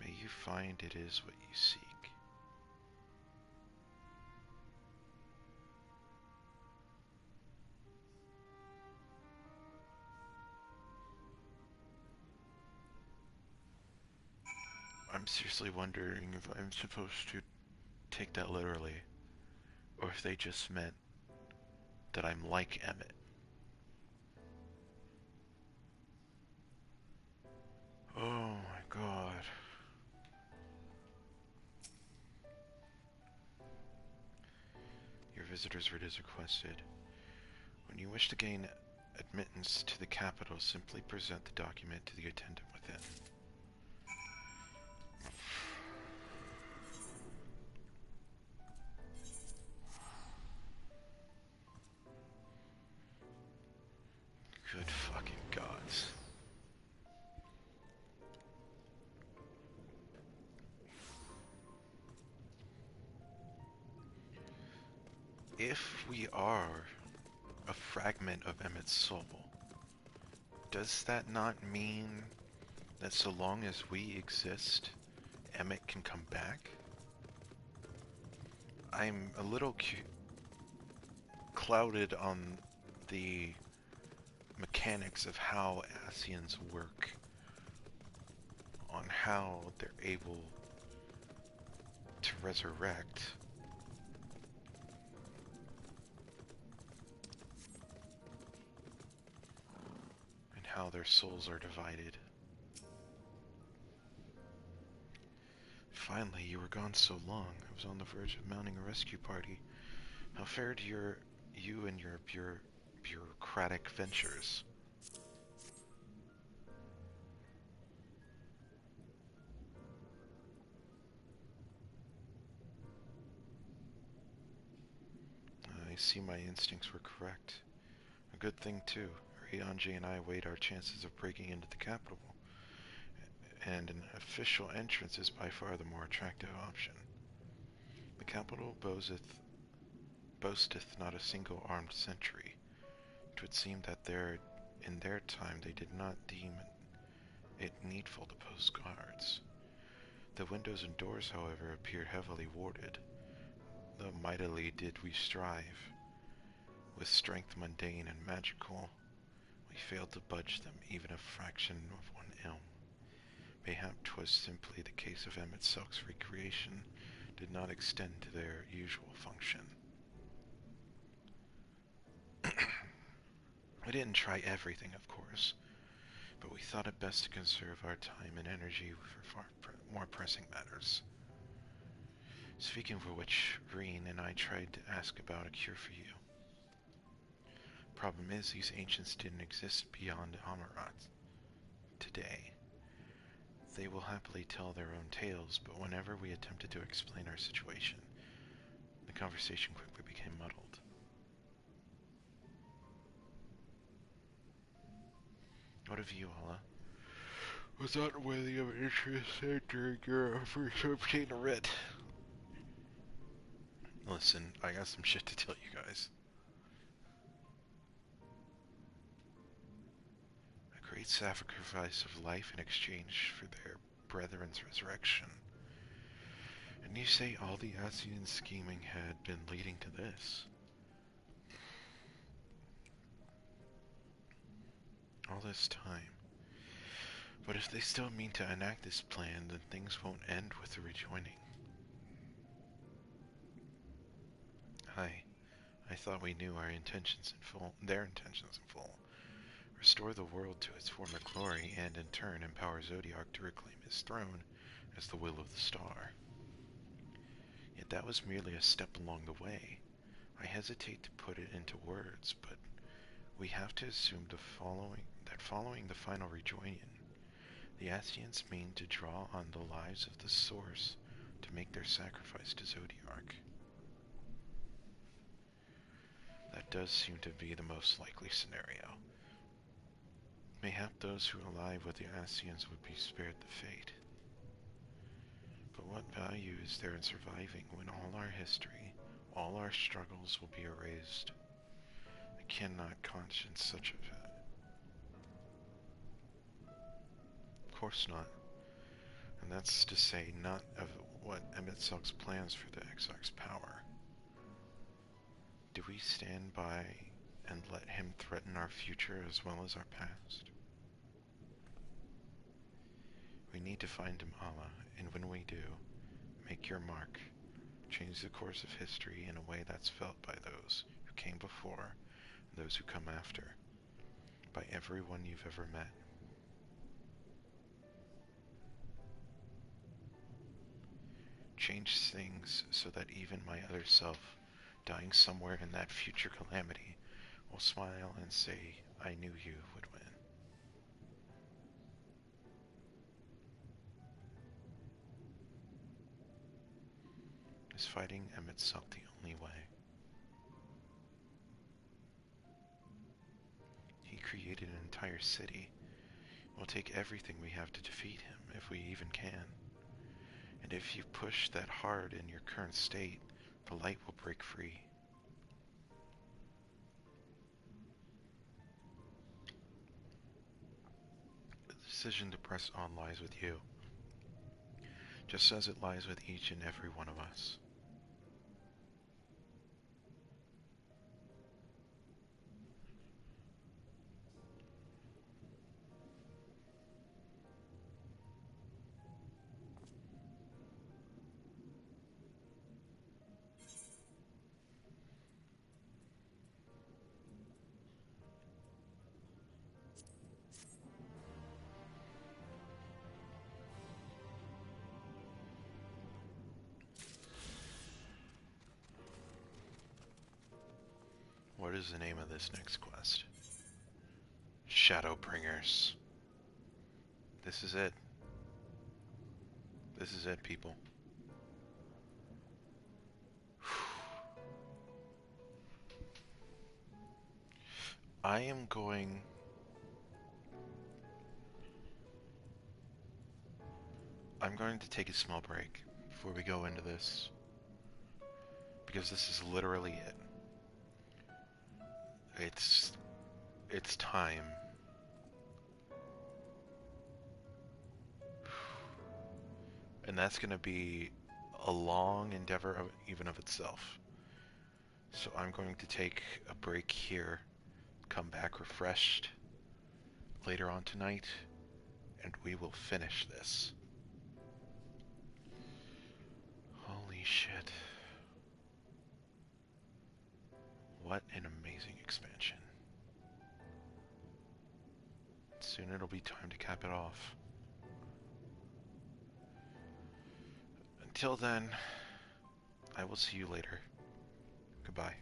May you find it is what you seek. I'm seriously wondering if I'm supposed to take that literally, or if they just meant that I'm like Emmett. Oh my god. Your visitor's writ is requested. When you wish to gain admittance to the capital, simply present the document to the attendant within. Good fucking gods. If we are a fragment of Emmett's soul, does that not mean that so long as we exist, Emmett can come back? I'm a little clouded on the mechanics of how Ascians work, on how they're able to resurrect. And how their souls are divided. Finally, you were gone so long. I was on the verge of mounting a rescue party. How fared you and your bureaucratic ventures? I see my instincts were correct. A good thing, too. Ryonji and I weighed our chances of breaking into the capital, and an official entrance is by far the more attractive option. The capital boasteth not a single armed sentry. It would seem that in their time they did not deem it needful to post guards. The windows and doors, however, appear heavily warded, though mightily did we strive. With strength mundane and magical, we failed to budge them even a fraction of one elm. Mayhap 'twas simply the case of Emmett Silk's recreation did not extend to their usual function. We didn't try everything, of course, but we thought it best to conserve our time and energy for far more pressing matters. Speaking for which, Reen and I tried to ask about a cure for you. Problem is, these ancients didn't exist beyond Amaurot today. They will happily tell their own tales, but whenever we attempted to explain our situation, the conversation quickly became muddled. What of you, Allah? Was that worthy of interest during your efforts to obtain a writ? Listen, I got some shit to tell you guys. A great sacrifice of life in exchange for their brethren's resurrection. And you say all the Ascian scheming had been leading to this? All this time. But if they still mean to enact this plan, then things won't end with the rejoining. I thought we knew our intentions in full, their intentions in full. Restore the world to its former glory, and in turn empower Zodiac to reclaim his throne as the will of the star. Yet that was merely a step along the way. I hesitate to put it into words, but we have to assume that following the final rejoining, the Ascians mean to draw on the lives of the Source to make their sacrifice to Zodiac. That does seem to be the most likely scenario. Mayhap those who ally with the Ascians would be spared the fate. But what value is there in surviving when all our history, all our struggles will be erased? I cannot conscience such a fact. Of course not. And that's to say not of what Emet-Selch's plans for the Exarch's power. Do we stand by and let him threaten our future as well as our past? We need to find Amala, and when we do, make your mark. Change the course of history in a way that's felt by those who came before and those who come after, by everyone you've ever met. Change things so that even my other self, dying somewhere in that future calamity, will smile and say, I knew you would win. Is fighting Emet-Selch the only way? He created an entire city. We'll take everything we have to defeat him, if we even can. And if you push that hard in your current state, the light will break free. The decision to press on lies with you, just as it lies with each and every one of us. What is the name of this next quest? Shadowbringers. This is it. This is it, people. I'm going to take a small break before we go into this, because this is literally it. It's time. And that's going to be a long endeavor even of itself. So I'm going to take a break here, come back refreshed later on tonight, and we will finish this. Holy shit. What an amazing expansion. Soon it'll be time to cap it off. Until then, I will see you later. Goodbye.